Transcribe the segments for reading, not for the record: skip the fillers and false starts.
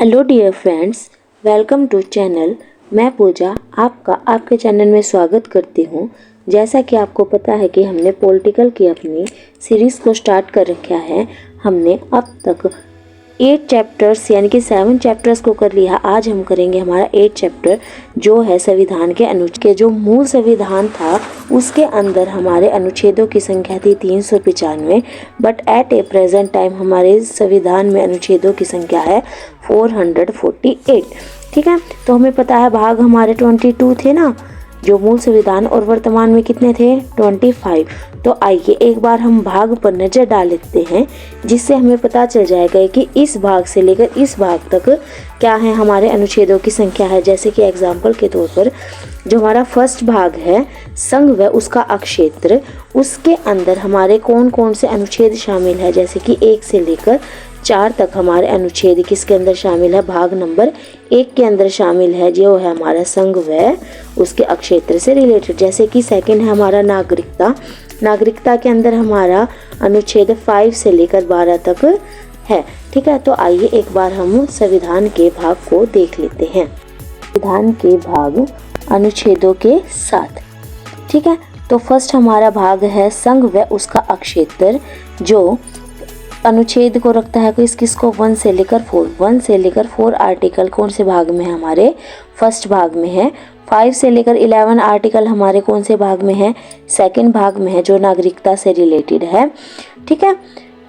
Hello dear friends, welcome to channel. मैं पूजा आपका आपके चैनल में स्वागत करती हूँ। जैसा कि आपको पता है कि हमने पॉलिटिकल की अपनी सीरीज़ को स्टार्ट कर रखा है। हमने अब तक 8 चैप्टर्स यानी कि 7 चैप्टर्स को कर लिया। आज हम करेंगे हमारा 8 चैप्टर जो है संविधान के अनुच्छेद के जो मूल संविधान था उसके अंदर हमारे अनुच्छेदों की संख्या थी 395, but at A present time हमारे संविधान में अनुच्छेदों की संख्या है 448। ठीक है, तो हमें पता है भाग हमारे 22 थे ना जो मूल संविधान, और वर्तमान में कितने थे 25। तो आइए एक बार हम भाग पर नज़र डाल लेते हैं जिससे हमें पता चल जाएगा कि इस भाग से लेकर इस भाग तक क्या है हमारे अनुच्छेदों की संख्या है। जैसे कि एग्जाम्पल के तौर पर जो हमारा फर्स्ट भाग है संघ व उसका अक्षेत्र, उसके अंदर हमारे कौन कौन से अनुच्छेद शामिल है। जैसे कि 1 से लेकर 4 तक हमारे अनुच्छेद किसके अंदर शामिल है, भाग नंबर 1 के अंदर शामिल है जो है हमारा संघ व उसके अक्षेत्र से रिलेटेड। जैसे कि सेकंड है हमारा नागरिकता। नागरिकता के अंदर हमारा अनुच्छेद 5 से लेकर 12 तक है। ठीक है, तो आइए एक बार हम संविधान के भाग को देख लेते हैं। संविधान के भाग अनुच्छेदों के साथ। ठीक है, तो फर्स्ट हमारा भाग है संघ व उसका अक्षेत्र जो अनुच्छेद को रखता है किसको 1 से लेकर 4। 1 से लेकर 4 आर्टिकल कौन से भाग में है, हमारे फर्स्ट भाग में है। 5 से लेकर 11 आर्टिकल हमारे कौन से भाग में है, सेकंड भाग में है जो नागरिकता से रिलेटेड है। ठीक है,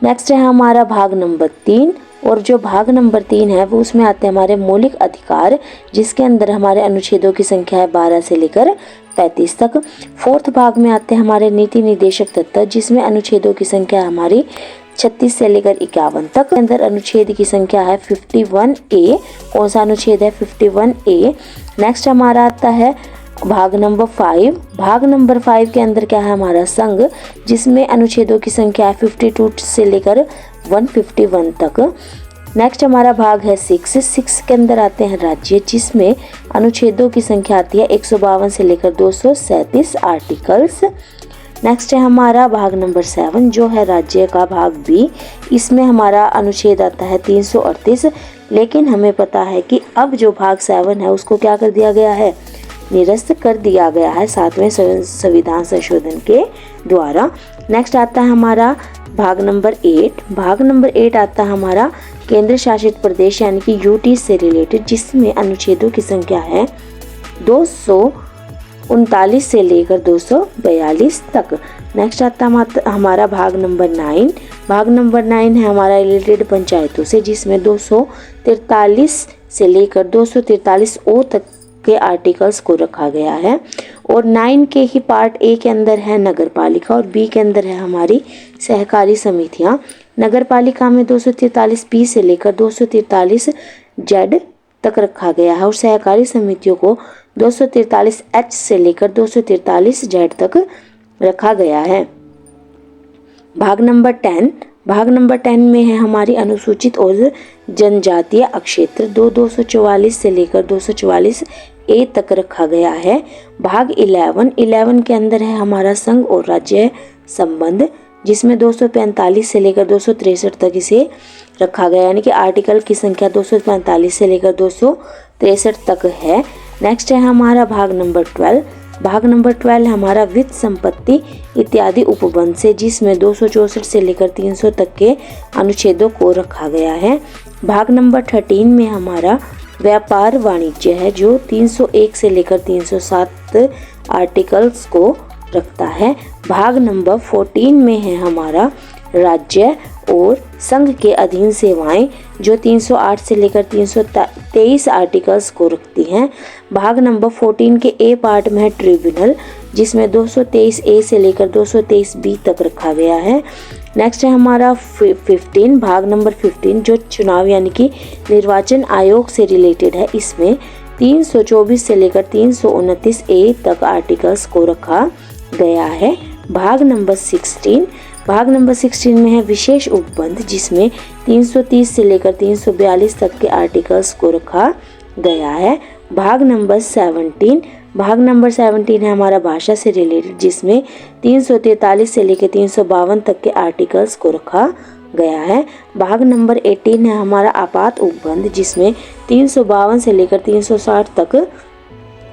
नेक्स्ट है हमारा भाग नंबर 3, और जो भाग नंबर 3 है वो उसमें आते हैं हमारे मौलिक अधिकार जिसके अंदर हमारे अनुच्छेदों की संख्या है 12 से लेकर 35 तक। फोर्थ भाग में आते हैं हमारे नीति निर्देशक तत्व जिसमें अनुच्छेदों की संख्या हमारी 36 से लेकर 51 तक। अंदर अनुच्छेद की संख्या है 51A। कौन सा अनुच्छेद है 51A। नेक्स्ट हमारा आता है भाग नंबर 5। भाग नंबर 5 के अंदर क्या है हमारा संघ जिसमें अनुच्छेदों की संख्या है 52 से लेकर 151 तक। नेक्स्ट हमारा भाग है 6 के अंदर आते हैं राज्य जिसमें अनुच्छेदों की संख्या आती है 152 से लेकर 237 आर्टिकल्स। नेक्स्ट है हमारा भाग नंबर 7 जो है राज्य का भाग बी। इसमें हमारा अनुच्छेद आता है 338, लेकिन हमें पता है कि अब जो भाग 7 है उसको क्या कर दिया गया है, निरस्त कर दिया गया है 7वें संविधान संशोधन के द्वारा। नेक्स्ट आता है हमारा भाग नंबर 8। भाग नंबर 8 आता है हमारा केंद्र शासित प्रदेश यानी कि यूटी से रिलेटेड जिसमें अनुच्छेदों की संख्या है 239 से लेकर 242 तक। नेक्स्ट आता है हमारा भाग नंबर 9। भाग नंबर 9 है हमारा रिलेटेड पंचायतों से जिसमें 243 से लेकर 243 ओ तक के आर्टिकल्स को रखा गया है। और 9 के ही पार्ट ए के अंदर है नगर पालिका और बी के अंदर है हमारी सहकारी समितियां। नगर पालिका में 243 पी से लेकर 243 जेड तक रखा गया है और सहकारी समितियों को 243 एच से लेकर 243 जेड तक रखा गया है। भाग नंबर 10। भाग नंबर 10 में है हमारी अनुसूचित और जनजातीय अक्षेत्र 244 से लेकर 244 ए तक रखा गया है। भाग 11 के अंदर है हमारा संघ और राज्य संबंध जिसमें 245 से लेकर 263 तक इसे रखा गया यानी कि आर्टिकल की संख्या 245 से लेकर 263 तक है। नेक्स्ट है हमारा भाग नंबर 12। भाग नंबर 12 हमारा वित्त संपत्ति इत्यादि उपबंध से जिसमें 264 से लेकर 300 तक के अनुच्छेदों को रखा गया है। भाग नंबर 13 में हमारा व्यापार वाणिज्य है जो 301 से लेकर 307 आर्टिकल्स को रखता है। भाग नंबर 14 में है हमारा राज्य और संघ के अधीन सेवाएं जो 308 से लेकर 323 आर्टिकल्स को रखती हैं। भाग नंबर 14 के ए पार्ट में है ट्रिब्यूनल जिसमें 223 ए से लेकर 223 बी तक रखा गया है। नेक्स्ट है हमारा 15। भाग नंबर 15 जो चुनाव यानी कि निर्वाचन आयोग से रिलेटेड है। इसमें 324 से लेकर 329 ए तक आर्टिकल्स को रखा गया है। भाग नंबर 16। भाग नंबर 16 में है विशेष उपबंध जिसमें 330 से लेकर 342 तक के आर्टिकल्स को रखा गया है। भाग नंबर 17। भाग नंबर 17 है हमारा भाषा से रिलेटेड जिसमें 343 से लेकर 352 तक के आर्टिकल्स को रखा गया है। भाग नंबर 18 है हमारा आपात उपबंध, जिसमें 352 से लेकर 360 तक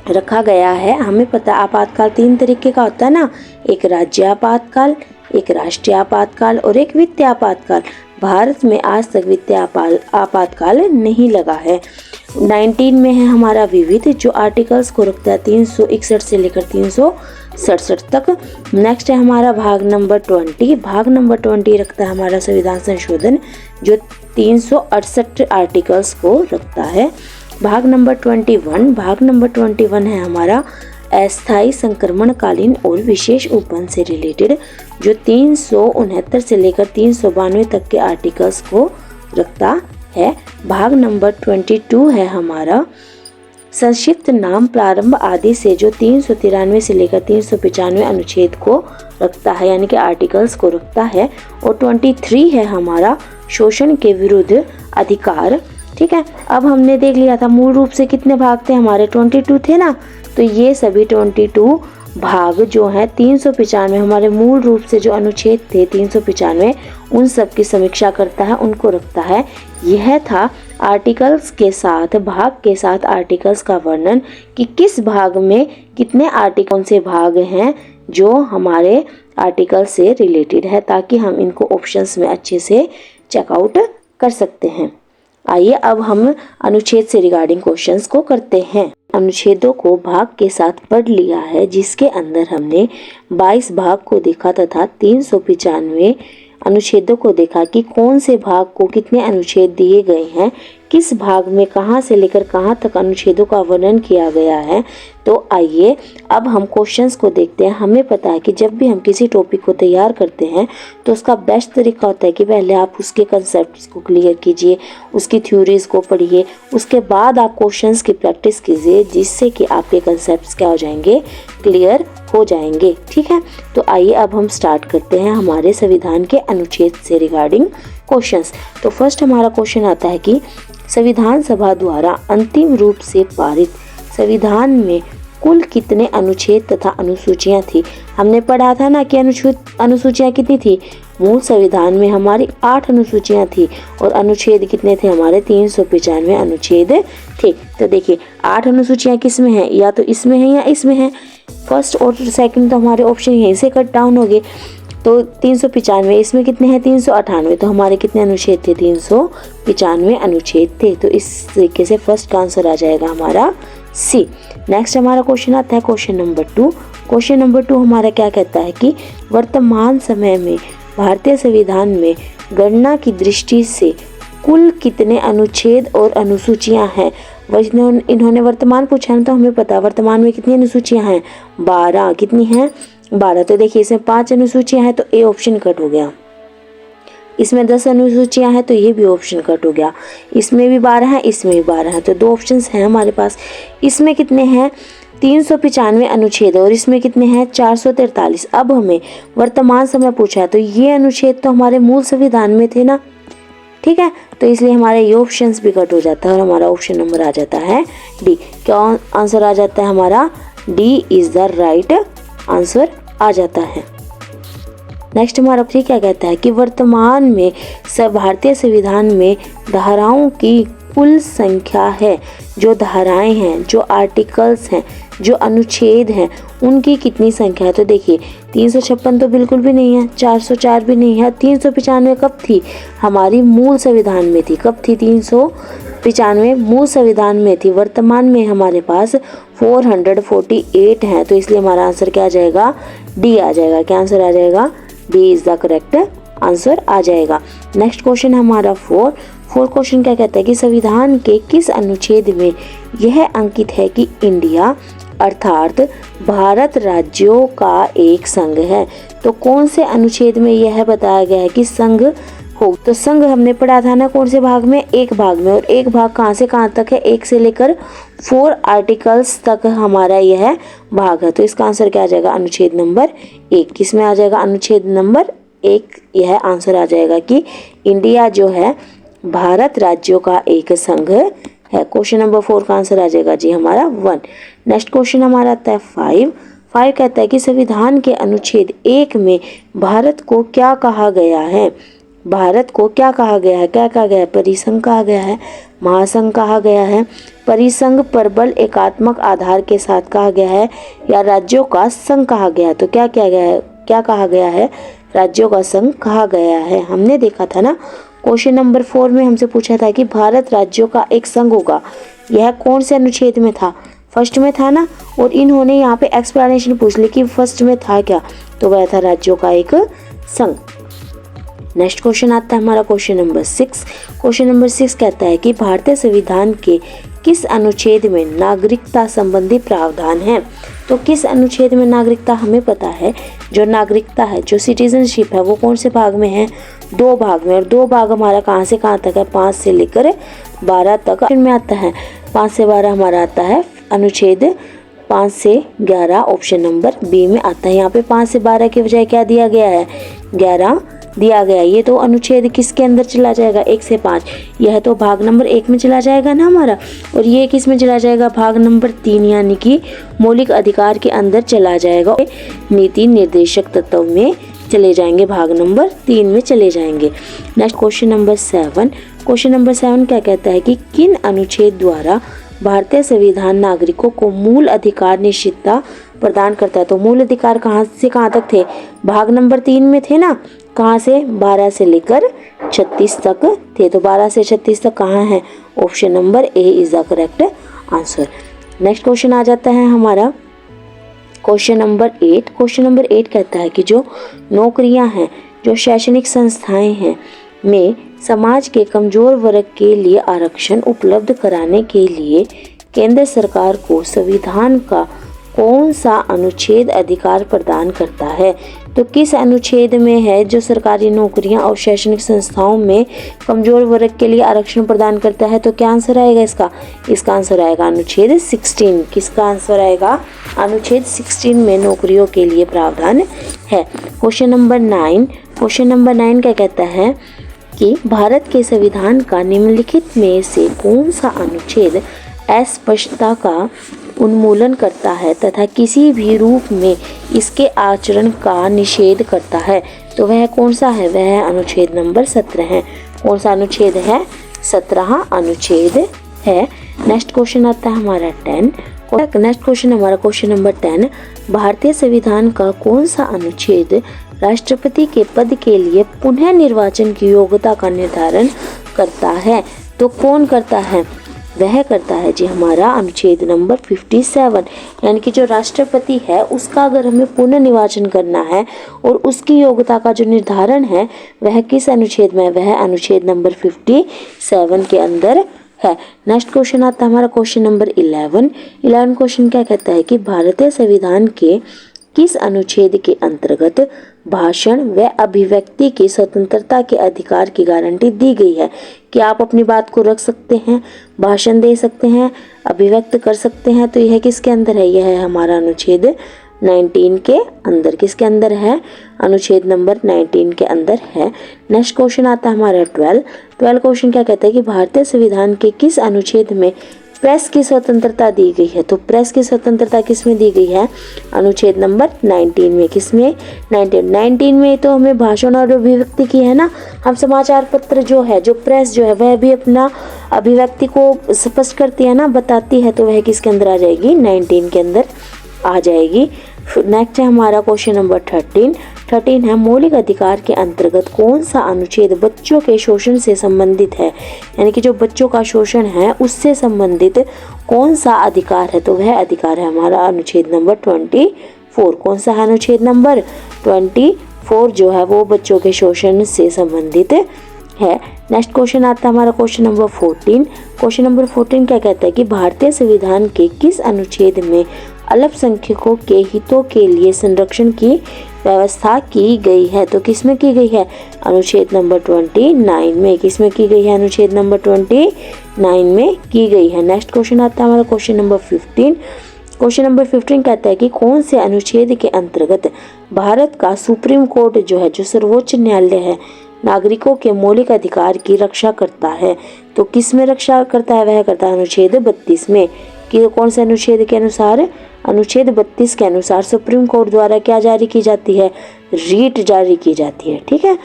रखा गया है। हमें पता है आपातकाल 3 तरीके का होता है ना, एक राज्य आपातकाल, एक राष्ट्रीय आपातकाल और एक वित्तीय आपातकाल। भारत में आज तक वित्तीय आपातकाल नहीं लगा है। 19 में है हमारा विविध, जो आर्टिकल्स को रखता है 361 से लेकर 367 तक। नेक्स्ट है हमारा भाग नंबर 20। भाग नंबर 20 रखता है हमारा संविधान संशोधन, जो 368 आर्टिकल्स को रखता है। भाग नंबर 21 है हमारा अस्थायी संक्रमणकालीन और विशेष उपबंध से रिलेटेड, जो 369 से लेकर 392 तक के आर्टिकल्स को रखता है। भाग नंबर 22 है हमारा संक्षिप्त नाम प्रारंभ आदि से, जो 393 से लेकर 395 अनुच्छेद को रखता है, यानी कि आर्टिकल्स को रखता है। और 23 है हमारा शोषण के विरुद्ध अधिकार। ठीक है, अब हमने देख लिया था मूल रूप से कितने भाग थे हमारे, 22 थे ना, तो ये सभी 22 भाग जो है 395 हमारे मूल रूप से जो अनुच्छेद थे 395, उन सब की समीक्षा करता है, उनको रखता है। यह था आर्टिकल्स के साथ, भाग के साथ आर्टिकल्स का वर्णन कि किस भाग में कितने आर्टिकल, कौन से भाग हैं जो हमारे आर्टिकल से रिलेटेड है, ताकि हम इनको ऑप्शंस में अच्छे से चेकआउट कर सकते हैं। आइए अब हम अनुच्छेद से रिगार्डिंग क्वेश्चंस को करते हैं। अनुच्छेदों को भाग के साथ पढ़ लिया है, जिसके अंदर हमने 22 भाग को देखा तथा 395 अनुच्छेदों को देखा कि कौन से भाग को कितने अनुच्छेद दिए गए हैं, किस भाग में कहां से लेकर कहां तक अनुच्छेदों का वर्णन किया गया है। तो आइए अब हम क्वेश्चंस को देखते हैं। हमें पता है कि जब भी हम किसी टॉपिक को तैयार करते हैं तो उसका बेस्ट तरीका होता है कि पहले आप उसके कंसेप्ट्स को क्लियर कीजिए, उसकी थ्योरीज को पढ़िए, उसके बाद आप क्वेश्चंस की प्रैक्टिस कीजिए, जिससे कि आपके कंसेप्ट्स क्या हो जाएंगे, क्लियर हो जाएंगे। ठीक है, तो आइए अब हम स्टार्ट करते हैं हमारे संविधान के अनुच्छेद से रिगार्डिंग क्वेश्चंस। तो फर्स्ट हमारा क्वेश्चन आता है कि संविधान सभा द्वारा अंतिम रूप से पारित संविधान में कुल कितने अनुच्छेद तथा अनुसूचियां थी। हमने पढ़ा था ना कि अनुसूचियां कितनी थी, मूल संविधान में हमारी 8 अनुसूचियां थी और अनुच्छेद कितने थे हमारे, 395 अनुच्छेद थे। तो देखिए 8 अनुसूचियां किस में है, या तो इसमें है या इसमें है। फर्स्ट और सेकंड तो हमारे ऑप्शन यहीं से कट डाउन हो गए। तो 395, इसमें कितने हैं 398, तो हमारे कितने अनुच्छेद थे, 395 अनुच्छेद थे। तो इस तरीके से फर्स्ट का आंसर आ जाएगा हमारा सी। नेक्स्ट हमारा क्वेश्चन आता है क्वेश्चन नंबर 2। क्वेश्चन नंबर 2 हमारा क्या कहता है कि वर्तमान समय में भारतीय संविधान में गणना की दृष्टि से कुल कितने अनुच्छेद और अनुसूचियां हैं। इन्होंने वर्तमान पूछा है, तो हमें पता है वर्तमान में कितनी अनुसूचियां हैं, 12। कितनी हैं, 12। तो देखिए इसमें 5 अनुसूचियां हैं, तो ए ऑप्शन कट हो गया। इसमें 10 अनुसूचियां हैं, तो ये भी ऑप्शन कट हो गया। इसमें भी 12 है, इसमें भी 12 है, तो 2 ऑप्शंस हैं हमारे पास। इसमें कितने हैं, 395 अनुच्छेद, और इसमें कितने हैं, 443। अब हमें वर्तमान समय पूछा है, तो ये अनुच्छेद तो हमारे मूल संविधान में थे ना, ठीक है, तो इसलिए हमारे ये ऑप्शंस भी कट हो जाता है और हमारा ऑप्शन नंबर आ जाता है डी। क्या आंसर आ जाता है हमारा, D is the right answer आ जाता है। नेक्स्ट हमारा ऑप्शन क्या कहता है कि वर्तमान में भारतीय संविधान में धाराओं की कुल संख्या है, जो धाराएं हैं, जो आर्टिकल्स हैं, जो अनुच्छेद हैं, उनकी कितनी संख्या है। तो देखिए 356 तो बिल्कुल भी नहीं है, 404 भी नहीं है, 395 कब थी, हमारी मूल संविधान में थी। कब थी, 395 मूल संविधान में थी। वर्तमान में हमारे पास 448 है, तो इसलिए हमारा आंसर क्या आ जाएगा, डी आ जाएगा। क्या आंसर आ जाएगा, D is the correct answer आ जाएगा। नेक्स्ट क्वेश्चन हमारा 4 क्वेश्चन क्या कहता है कि संविधान के किस अनुच्छेद में यह अंकित है कि इंडिया अर्थात भारत राज्यों का एक संघ है। तो कौन से अनुच्छेद में यह बताया गया है कि संघ हो। तो संघ हमने पढ़ा था ना कौन से भाग में, एक भाग में, और एक भाग कहाँ से कहाँ तक है, 1 से लेकर 4 आर्टिकल्स तक हमारा यह भाग है। तो इसका आंसर क्या आ जाएगा, अनुच्छेद नंबर 1। किसमें आ जाएगा, अनुच्छेद नंबर 1। यह आंसर आ जाएगा कि इंडिया जो है भारत राज्यों का एक संघ है। क्वेश्चन नंबर 4 का आंसर आ जाएगा जी हमारा 1। नेक्स्ट क्वेश्चन हमारा आता है 5 कहता है कि संविधान के अनुच्छेद 1 में भारत को क्या कहा गया है। भारत को क्या कहा गया है, क्या कहा गया है, परिसंघ कहा गया है, महासंघ कहा गया है, परिसंघ प्रबल एकात्मक आधार के साथ कहा गया है, या राज्यों का संघ कहा गया है। तो क्या किया गया है, क्या कहा गया है, राज्यों का संघ कहा गया है। हमने देखा था ना क्वेश्चन नंबर 4 में हमसे पूछा था कि भारत राज्यों का एक संघ होगा, यह कौन से अनुच्छेद में था, फर्स्ट में था ना। और इन्होंने यहाँ पे एक्सप्लेनेशन पूछ ली कि फर्स्ट में था क्या, तो वह था राज्यों का एक संघ। नेक्स्ट क्वेश्चन आता है हमारा क्वेश्चन नंबर 6। क्वेश्चन नंबर 6 कहता है कि भारतीय संविधान के किस अनुच्छेद में नागरिकता संबंधी प्रावधान है। तो किस अनुच्छेद में नागरिकता, हमें पता है जो नागरिकता है, जो सिटीजनशिप है, वो कौन से भाग में है, 2 भाग में। और 2 भाग हमारा कहाँ से कहाँ तक है, 5 से लेकर 12 तक में आता है। 5 से 12 हमारा आता है अनुच्छेद 5 से 11 ऑप्शन नंबर बी में आता है। यहाँ पे 5 से 12 के बजाय क्या दिया गया है, 11 दिया गया। ये तो अनुच्छेद किसके अंदर चला जाएगा, 1 से 5, यह तो भाग नंबर 1 में चला जाएगा ना हमारा। और ये किस में चला जाएगा, भाग नंबर 3 यानी कि मौलिक अधिकार के अंदर चला जाएगा। नीति निर्देशक तत्व में चले जाएंगे, भाग नंबर 3 में चले जाएंगे। Next question number 7। Question number 7 क्या कहता है कि किन अनुच्छेद द्वारा भारतीय संविधान नागरिकों को मूल अधिकार निश्चितता प्रदान करता है। तो मूल अधिकार कहाँ से कहाँ तक थे, भाग नंबर 3 में थे ना, कहाँ से, 12 से लेकर 36 तक थे। तो 12 से 36 तक कहाँ है, option number A is the correct answer. Next question आ जाता है हमारा क्वेश्चन नंबर 8। क्वेश्चन नंबर 8 कहता है कि जो नौकरियां हैं, जो शैक्षणिक संस्थाएं हैं में समाज के कमजोर वर्ग के लिए आरक्षण उपलब्ध कराने के लिए केंद्र सरकार को संविधान का कौन सा अनुच्छेद अधिकार प्रदान करता है। तो किस अनुच्छेद में है जो सरकारी नौकरियां और शैक्षणिक संस्थाओं में कमजोर वर्ग के लिए आरक्षण प्रदान करता है। तो क्या आंसर आएगा इसका आंसर आएगा अनुच्छेद 16। किसका आंसर आएगा, अनुच्छेद 16 में नौकरियों के लिए प्रावधान है। Question number 9। क्वेश्चन नंबर 9 क्या कहता है कि भारत के संविधान का निम्नलिखित में से कौन सा अनुच्छेद अस्पष्टता का उन्मूलन करता है तथा किसी भी रूप में इसके आचरण का निषेध करता है। तो वह कौन सा है, वह है अनुच्छेद नंबर 17 है। कौन सा अनुच्छेद है, 17 अनुच्छेद है। नेक्स्ट क्वेश्चन आता है हमारा 10। नेक्स्ट क्वेश्चन हमारा क्वेश्चन नंबर 10। भारतीय संविधान का कौन सा अनुच्छेद राष्ट्रपति के पद के लिए पुनः निर्वाचन की योग्यता का निर्धारण करता है। तो कौन करता है, वह करता है जी हमारा अनुच्छेद नंबर 57। यानी कि जो राष्ट्रपति है उसका अगर हमें पुनः निर्वाचन करना है और उसकी योग्यता का जो निर्धारण है वह किस अनुच्छेद में है, वह अनुच्छेद नंबर 57 के अंदर है। नेक्स्ट क्वेश्चन आता है हमारा क्वेश्चन नंबर 11। क्वेश्चन क्या कहता है कि भारतीय संविधान के किस अनुच्छेद के अंतर्गत भाषण व अभिव्यक्ति की स्वतंत्रता के अधिकार की गारंटी दी गई है कि आप अपनी बात को रख सकते हैं, भाषण दे सकते हैं, अभिव्यक्त कर सकते हैं। तो यह किसके अंदर है, यह है हमारा अनुच्छेद 19 के अंदर। किसके अंदर है, अनुच्छेद नंबर 19 के अंदर है। नेक्स्ट क्वेश्चन आता है हमारा 12 क्वेश्चन क्या कहता है कि भारतीय संविधान के किस अनुच्छेद में प्रेस की स्वतंत्रता दी गई है। तो प्रेस की स्वतंत्रता किस में दी गई है, अनुच्छेद नंबर 19 में। किसमें, 19 में तो हमें भाषण और अभिव्यक्ति की है ना। हम समाचार पत्र जो है, जो प्रेस जो है वह भी अपना अभिव्यक्ति को स्पष्ट करती है ना, बताती है। तो वह किसके अंदर आ जाएगी, 19 के अंदर आ जाएगी। नेक्स्ट है हमारा क्वेश्चन नंबर 13 है मौलिक अधिकार के अंतर्गत कौन सा अनुच्छेद बच्चों के शोषण से संबंधित है। यानी कि जो बच्चों का शोषण है उससे संबंधित कौन सा अधिकार है। तो वह अधिकार है हमारा अनुच्छेद नंबर 24। कौन सा है, अनुच्छेद नंबर 24 जो है वो बच्चों के शोषण से संबंधित है। नेक्स्ट क्वेश्चन आता है हमारा क्वेश्चन नंबर 14। क्वेश्चन नंबर 14 क्या कहता है कि भारतीय संविधान के किस अनुच्छेद में अल्पसंख्यकों के हितों के लिए संरक्षण की व्यवस्था की गई है। तो किसमें की गई है, अनुच्छेद नंबर 29 में। किसमें की गई है, अनुच्छेद नंबर 29 में की गई है। नेक्स्ट क्वेश्चन आता है हमारा क्वेश्चन नंबर 15। क्वेश्चन नंबर 15 कहता है कि कौन से अनुच्छेद के अंतर्गत भारत का सुप्रीम कोर्ट जो है, जो सर्वोच्च न्यायालय है, नागरिकों के मौलिक अधिकार की रक्षा करता है। तो किस में रक्षा करता है, वह करता है अनुच्छेद 32 में। कि कौन से अनुच्छेद के अनुसार, अनुच्छेद 32 के अनुसार सुप्रीम कोर्ट द्वारा क्या जारी की जाती है, रीट जारी की जाती है। ठीक है।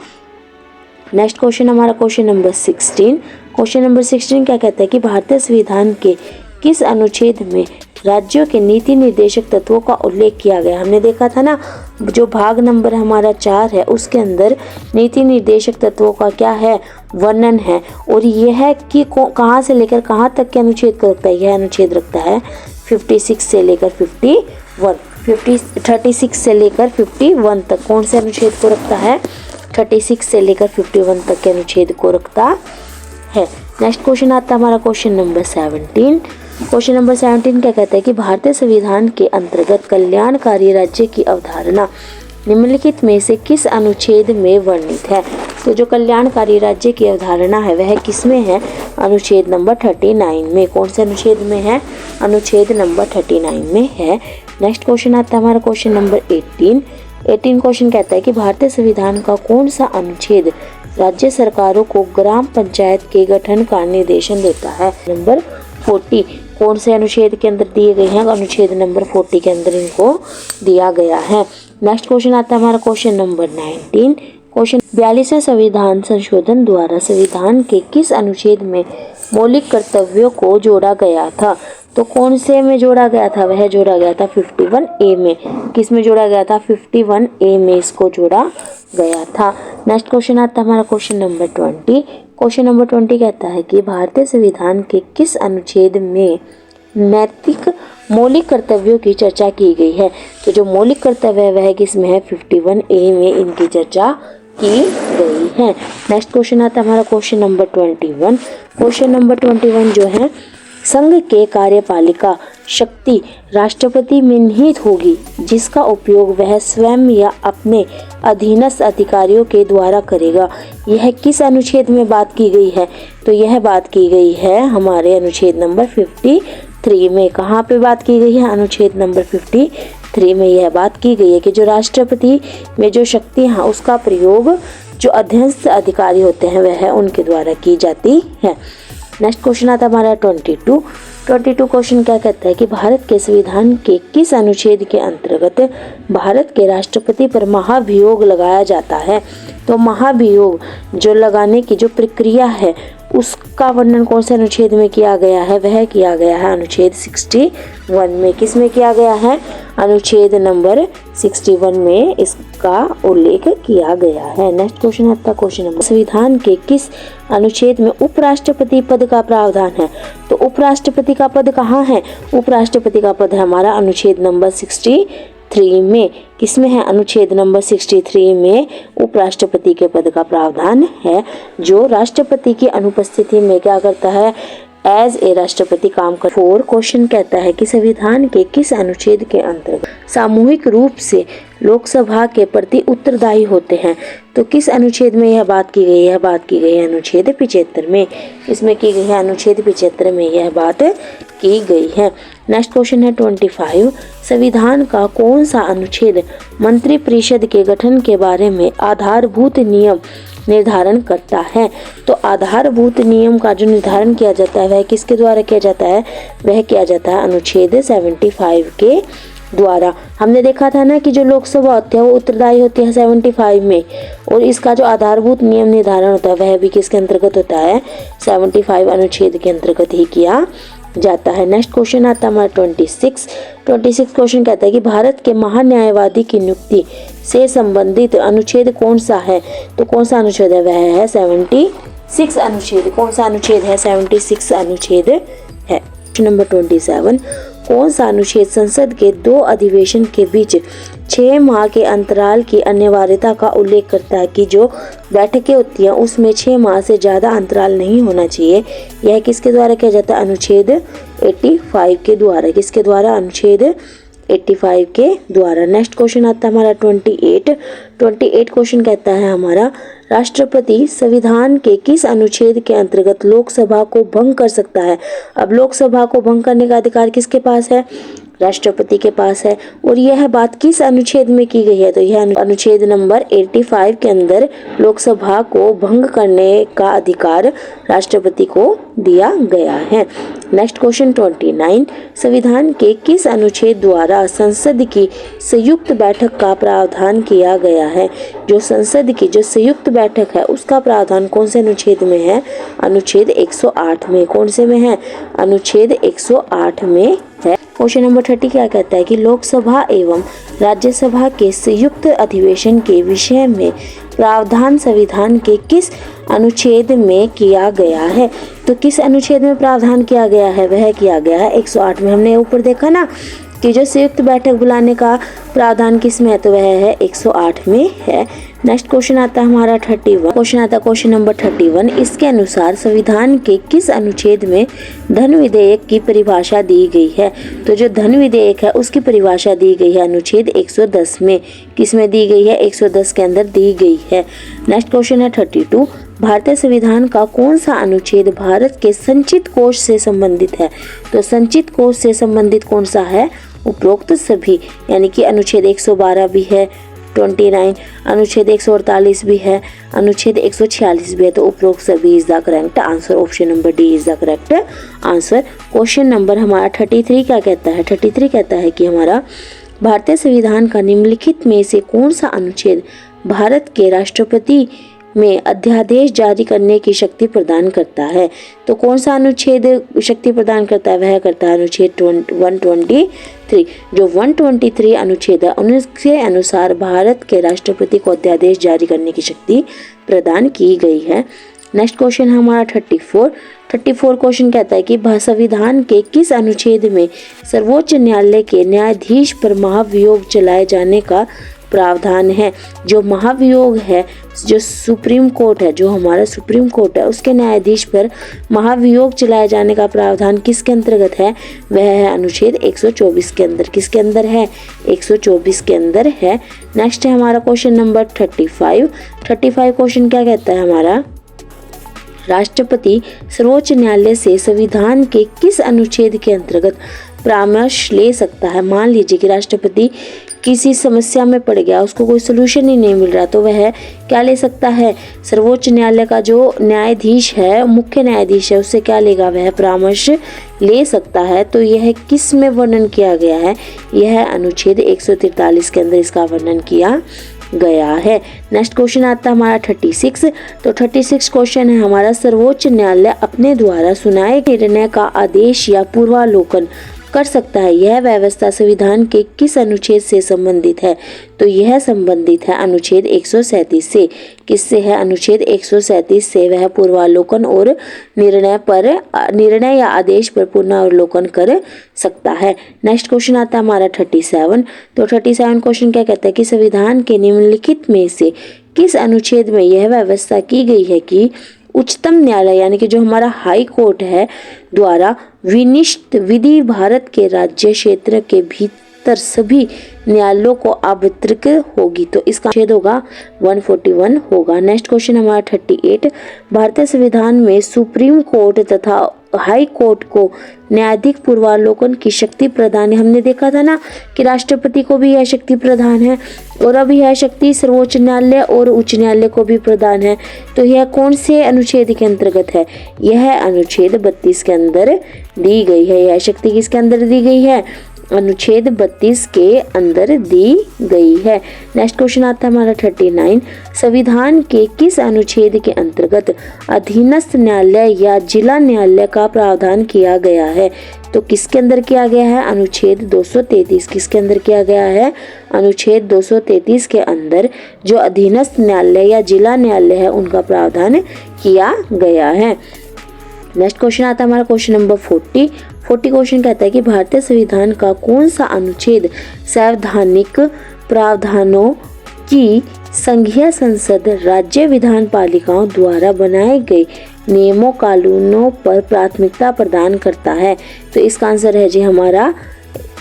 नेक्स्ट क्वेश्चन हमारा क्वेश्चन नंबर 16। क्वेश्चन नंबर 16 क्या कहता है कि भारतीय संविधान के किस अनुच्छेद में राज्यों के नीति निर्देशक तत्वों का उल्लेख किया गया। हमने देखा था ना, जो भाग नंबर हमारा 4 है उसके अंदर नीति निर्देशक तत्वों का क्या है, वर्णन है। और यह है कि कहाँ से लेकर कहाँ तक के अनुच्छेद को रखता है। यह अनुच्छेद रखता है 56 से लेकर 36 से लेकर 51 तक। कौन से अनुच्छेद को रखता है, 36 से लेकर 51 तक के अनुच्छेद को रखता है। नेक्स्ट क्वेश्चन आता है हमारा क्वेश्चन नंबर 17। क्वेश्चन नंबर 17 क्या कहता है कि भारतीय संविधान के अंतर्गत कल्याणकारी राज्य की अवधारणा निम्नलिखित में से किस अनुच्छेद में वर्णित है। तो जो कल्याणकारी राज्य की अवधारणा है वह किस में है, अनुच्छेद नंबर 39 में। कौन से अनुच्छेद में है, अनुच्छेद नंबर 39 में है। नेक्स्ट क्वेश्चन आता है हमारा क्वेश्चन नंबर 18 क्वेश्चन कहता है कि भारतीय संविधान का कौन सा अनुच्छेद राज्य सरकारों को ग्राम पंचायत के गठन का निर्देशन देता है। नंबर 40 कौन से अनुच्छेद के अंदर दिए गए हैं, अनुच्छेद नंबर 40 के अंदर इनको दिया गया है। नेक्स्ट क्वेश्चन आता है हमारा क्वेश्चन नंबर 19। क्वेश्चन 42वें संविधान संशोधन द्वारा संविधान के किस अनुच्छेद में मौलिक कर्तव्यों को जोड़ा गया था। तो कौन से में जोड़ा गया था, वह जोड़ा गया था 51A में। किस में जोड़ा गया था, 51A में इसको जोड़ा गया था। नेक्स्ट क्वेश्चन आता है हमारा क्वेश्चन नंबर 20। क्वेश्चन नंबर 20 कहता है कि भारतीय संविधान के किस अनुच्छेद में नैतिक मौलिक कर्तव्यों की चर्चा की गई है। तो जो मौलिक कर्तव्य है वह किस में है, 51A में इनकी चर्चा की गई है। नेक्स्ट क्वेश्चन आता है हमारा क्वेश्चन नंबर 21। क्वेश्चन नंबर 21 जो है, संघ के कार्यपालिका शक्ति राष्ट्रपति में निहित होगी जिसका उपयोग वह स्वयं या अपने अधीनस्थ अधिकारियों के द्वारा करेगा। यह किस अनुच्छेद में बात की गई है। तो यह बात की गई है हमारे अनुच्छेद नंबर 53 में। कहाँ पे बात की गई है, अनुच्छेद नंबर 53 में यह बात की गई है कि जो राष्ट्रपति में जो शक्ति है उसका प्रयोग जो अधीनस्थ अधिकारी होते हैं वह उनके द्वारा की जाती है। नेक्स्ट क्वेश्चन आता है हमारा 22 क्वेश्चन क्या कहता है कि भारत के संविधान के किस अनुच्छेद के अंतर्गत भारत के राष्ट्रपति पर महाभियोग लगाया जाता है। तो महाभियोग जो लगाने की जो प्रक्रिया है उसका वर्णन कौन से अनुच्छेद में किया गया है, वह किया गया है अनुच्छेद 61 में। किस में किया गया है, अनुच्छेद नंबर 61 में इसका उल्लेख किया गया है। नेक्स्ट क्वेश्चन आता है क्वेश्चन नंबर, संविधान के किस अनुच्छेद में उपराष्ट्रपति पद का प्रावधान है। तो उपराष्ट्रपति का पद कहाँ है, उपराष्ट्रपति का पद है हमारा अनुच्छेद नंबर 63 में। किसमें है, अनुच्छेद नंबर 63 में उपराष्ट्रपति के पद का प्रावधान है, जो राष्ट्रपति की अनुपस्थिति में क्या करता है, एज ए राष्ट्रपति काम कर। 4 क्वेश्चन कहता है कि संविधान के किस अनुच्छेद के अंतर्गत सामूहिक रूप से लोकसभा के प्रति उत्तरदायी होते हैं। तो किस अनुच्छेद में यह बात की गई है, बात की गई है अनुच्छेद 75 में। इसमें की गई है अनुच्छेद 75 में यह बात की गई है। नेक्स्ट क्वेश्चन है 25, संविधान का कौन सा अनुच्छेद मंत्रिपरिषद के गठन के बारे में आधारभूत नियम निर्धारण करता है। तो आधारभूत नियम का जो निर्धारण किया जाता है वह किसके द्वारा किया जाता है, वह किया जाता है अनुच्छेद 75 के द्वारा। हमने देखा था ना कि जो लोकसभा होती है वो उत्तरदायी होती है 75 में, और इसका जो आधारभूत नियम निर्धारण होता है वह भी किसके अंतर्गत होता है, 75 अनुच्छेद के अंतर्गत ही किया जाता है। नेक्स्ट क्वेश्चन आता है हमारा 26 क्वेश्चन कहता है कि भारत के महान्यायवादी की नियुक्ति से संबंधित अनुच्छेद कौन सा है। तो कौन सा अनुच्छेद है, वह है 76 अनुच्छेद। कौन सा अनुच्छेद है, 76 अनुच्छेद है। नंबर 27, कौन सा अनुच्छेद संसद के 2 अधिवेशन के बीच 6 माह के अंतराल की अनिवार्यता का उल्लेख करता है कि जो बैठकें होती हैं उसमें 6 माह से ज़्यादा अंतराल नहीं होना चाहिए। यह किसके द्वारा किया जाता है, अनुच्छेद 85 के द्वारा। किसके द्वारा, अनुच्छेद 85 के द्वारा। नेक्स्ट क्वेश्चन आता है हमारा 28 क्वेश्चन कहता है हमारा, राष्ट्रपति संविधान के किस अनुच्छेद के अंतर्गत लोकसभा को भंग कर सकता है। अब लोकसभा को भंग करने का अधिकार किसके पास है, राष्ट्रपति के पास है। और यह बात किस अनुच्छेद में की गई है, तो यह अनुच्छेद नंबर 85 के अंदर लोकसभा को भंग करने का अधिकार राष्ट्रपति को दिया गया है। नेक्स्ट क्वेश्चन 29, संविधान के किस अनुच्छेद द्वारा संसद की संयुक्त बैठक का प्रावधान किया गया है। जो संसद की जो संयुक्त बैठक है उसका प्रावधान कौन से अनुच्छेद में है, अनुच्छेद 108 में। कौन से में है, अनुच्छेद 108 में है। क्वेश्चन नंबर 30 क्या कहता है कि लोकसभा एवं राज्यसभा के संयुक्त अधिवेशन के विषय में प्रावधान संविधान के किस अनुच्छेद में किया गया है। तो किस अनुच्छेद में प्रावधान किया गया है, वह किया गया है 108 में। हमने ऊपर देखा ना कि जो संयुक्त बैठक बुलाने का प्रावधान किस में है, तो वह है 108 में है। नेक्स्ट क्वेश्चन आता है हमारा 31। क्वेश्चन नंबर 31, इसके अनुसार संविधान के किस अनुच्छेद में धन विधेयक की परिभाषा दी गई है। तो जो धन विधेयक है उसकी परिभाषा दी गई है अनुच्छेद 110 में। किस में दी गई है, 110 के अंदर दी गई है। नेक्स्ट क्वेश्चन है 32, भारतीय संविधान का कौन सा अनुच्छेद भारत के संचित कोष से संबंधित है। तो संचित कोष से संबंधित कौन सा है, उपरोक्त सभी, यानी कि अनुच्छेद 112 भी है, 29, अनुच्छेद 148 भी है, अनुच्छेद 146 भी है। तो उपरोक्त सभी is the correct answer. Option number D is the correct answer. Question number हमारा 33 क्या कहता है, 33 कहता है कि हमारा भारतीय संविधान का निम्नलिखित में से कौन सा अनुच्छेद भारत के राष्ट्रपति में अध्यादेश जारी करने की शक्ति प्रदान करता है। तो कौन सा अनुच्छेद शक्ति प्रदान करता है, वह करता है अनुच्छेद 123। जो 123 अनुच्छेद है उनके अनुसार भारत के राष्ट्रपति को अध्यादेश जारी करने की शक्ति प्रदान की गई है। नेक्स्ट क्वेश्चन हमारा 34 क्वेश्चन कहता है कि संविधान के किस अनुच्छेद में सर्वोच्च न्यायालय के न्यायाधीश पर महाभियोग चलाए जाने का प्रावधान है। जो महाभियोग है, जो सुप्रीम कोर्ट है, जो हमारा सुप्रीम कोर्ट है उसके न्यायाधीश पर महाभियोग चलाए जाने का प्रावधान किसके अंतर्गत है, वह है अनुच्छेद 124 के अंदर। किसके अंदर है, 124 के अंदर है। नेक्स्ट है हमारा क्वेश्चन नंबर 35 क्वेश्चन क्या कहता है हमारा, राष्ट्रपति सर्वोच्च न्यायालय से संविधान के किस अनुच्छेद के अंतर्गत परामर्श ले सकता है। मान लीजिए कि राष्ट्रपति किसी समस्या में पड़ गया, उसको कोई सोल्यूशन ही नहीं मिल रहा, तो वह क्या ले सकता है, सर्वोच्च न्यायालय का जो न्यायाधीश है, मुख्य न्यायाधीश है, उससे क्या लेगा, वह परामर्श ले सकता है। तो यह किस में वर्णन किया गया है, यह अनुच्छेद 143 के अंदर इसका वर्णन किया गया है। नेक्स्ट क्वेश्चन आता है हमारा 36। तो 36 क्वेश्चन है हमारा, सर्वोच्च न्यायालय अपने द्वारा सुनाए गए निर्णय का आदेश या पूर्वालोकन कर सकता है। यह व्यवस्था संविधान के किस अनुच्छेद से संबंधित है। तो यह संबंधित है अनुच्छेद 137 से। किससे है, अनुच्छेद 137 से वह पूर्वालोकन और निर्णय या आदेश पर पुनरावलोकन कर सकता है। नेक्स्ट क्वेश्चन आता है हमारा 37। तो 37 क्वेश्चन क्या कहता है कि संविधान के निम्नलिखित में से किस अनुच्छेद में यह व्यवस्था की गई है कि उच्चतम न्यायालय यानी कि जो हमारा हाई कोर्ट है द्वारा विनिश्चित विधि भारत के राज्य क्षेत्र के भीतर सभी न्यायालयों को आवंटित होगी। तो इसका अनुच्छेद होगा 141 होगा। नेक्स्ट क्वेश्चन हमारा 38। भारतीय संविधान में सुप्रीम कोर्ट तथा हाई कोर्ट को न्यायाधीश पूर्वालोकन की शक्ति प्रदान है। हमने देखा था ना कि राष्ट्रपति को भी यह शक्ति प्रदान है और अभी यह शक्ति सर्वोच्च न्यायालय और उच्च न्यायालय को भी प्रदान है। तो यह कौन से अनुच्छेद के अंतर्गत है, यह अनुच्छेद 32 के अंदर दी गई है। यह शक्ति किसके अंदर दी गई है, अनुच्छेद 32 के अंदर दी गई है। नेक्स्ट क्वेश्चन आता है हमारा 39। संविधान के किस अनुच्छेद के अंतर्गत अधीनस्थ न्यायालय या जिला न्यायालय का प्रावधान किया गया है। तो किसके अंदर किया गया है, अनुच्छेद 233। किसके अंदर किया गया है, अनुच्छेद 233 के अंदर जो अधीनस्थ न्यायालय या जिला न्यायालय है उनका प्रावधान किया गया है। नेक्स्ट क्वेश्चन आता है हमारा क्वेश्चन नंबर 40 क्वेश्चन कहता है कि भारतीय संविधान का कौन सा अनुच्छेद संवैधानिक प्रावधानों की संघीय संसद राज्य विधान पालिकाओं द्वारा बनाए गए नियमों कानूनों पर प्राथमिकता प्रदान करता है। तो इसका आंसर है जी हमारा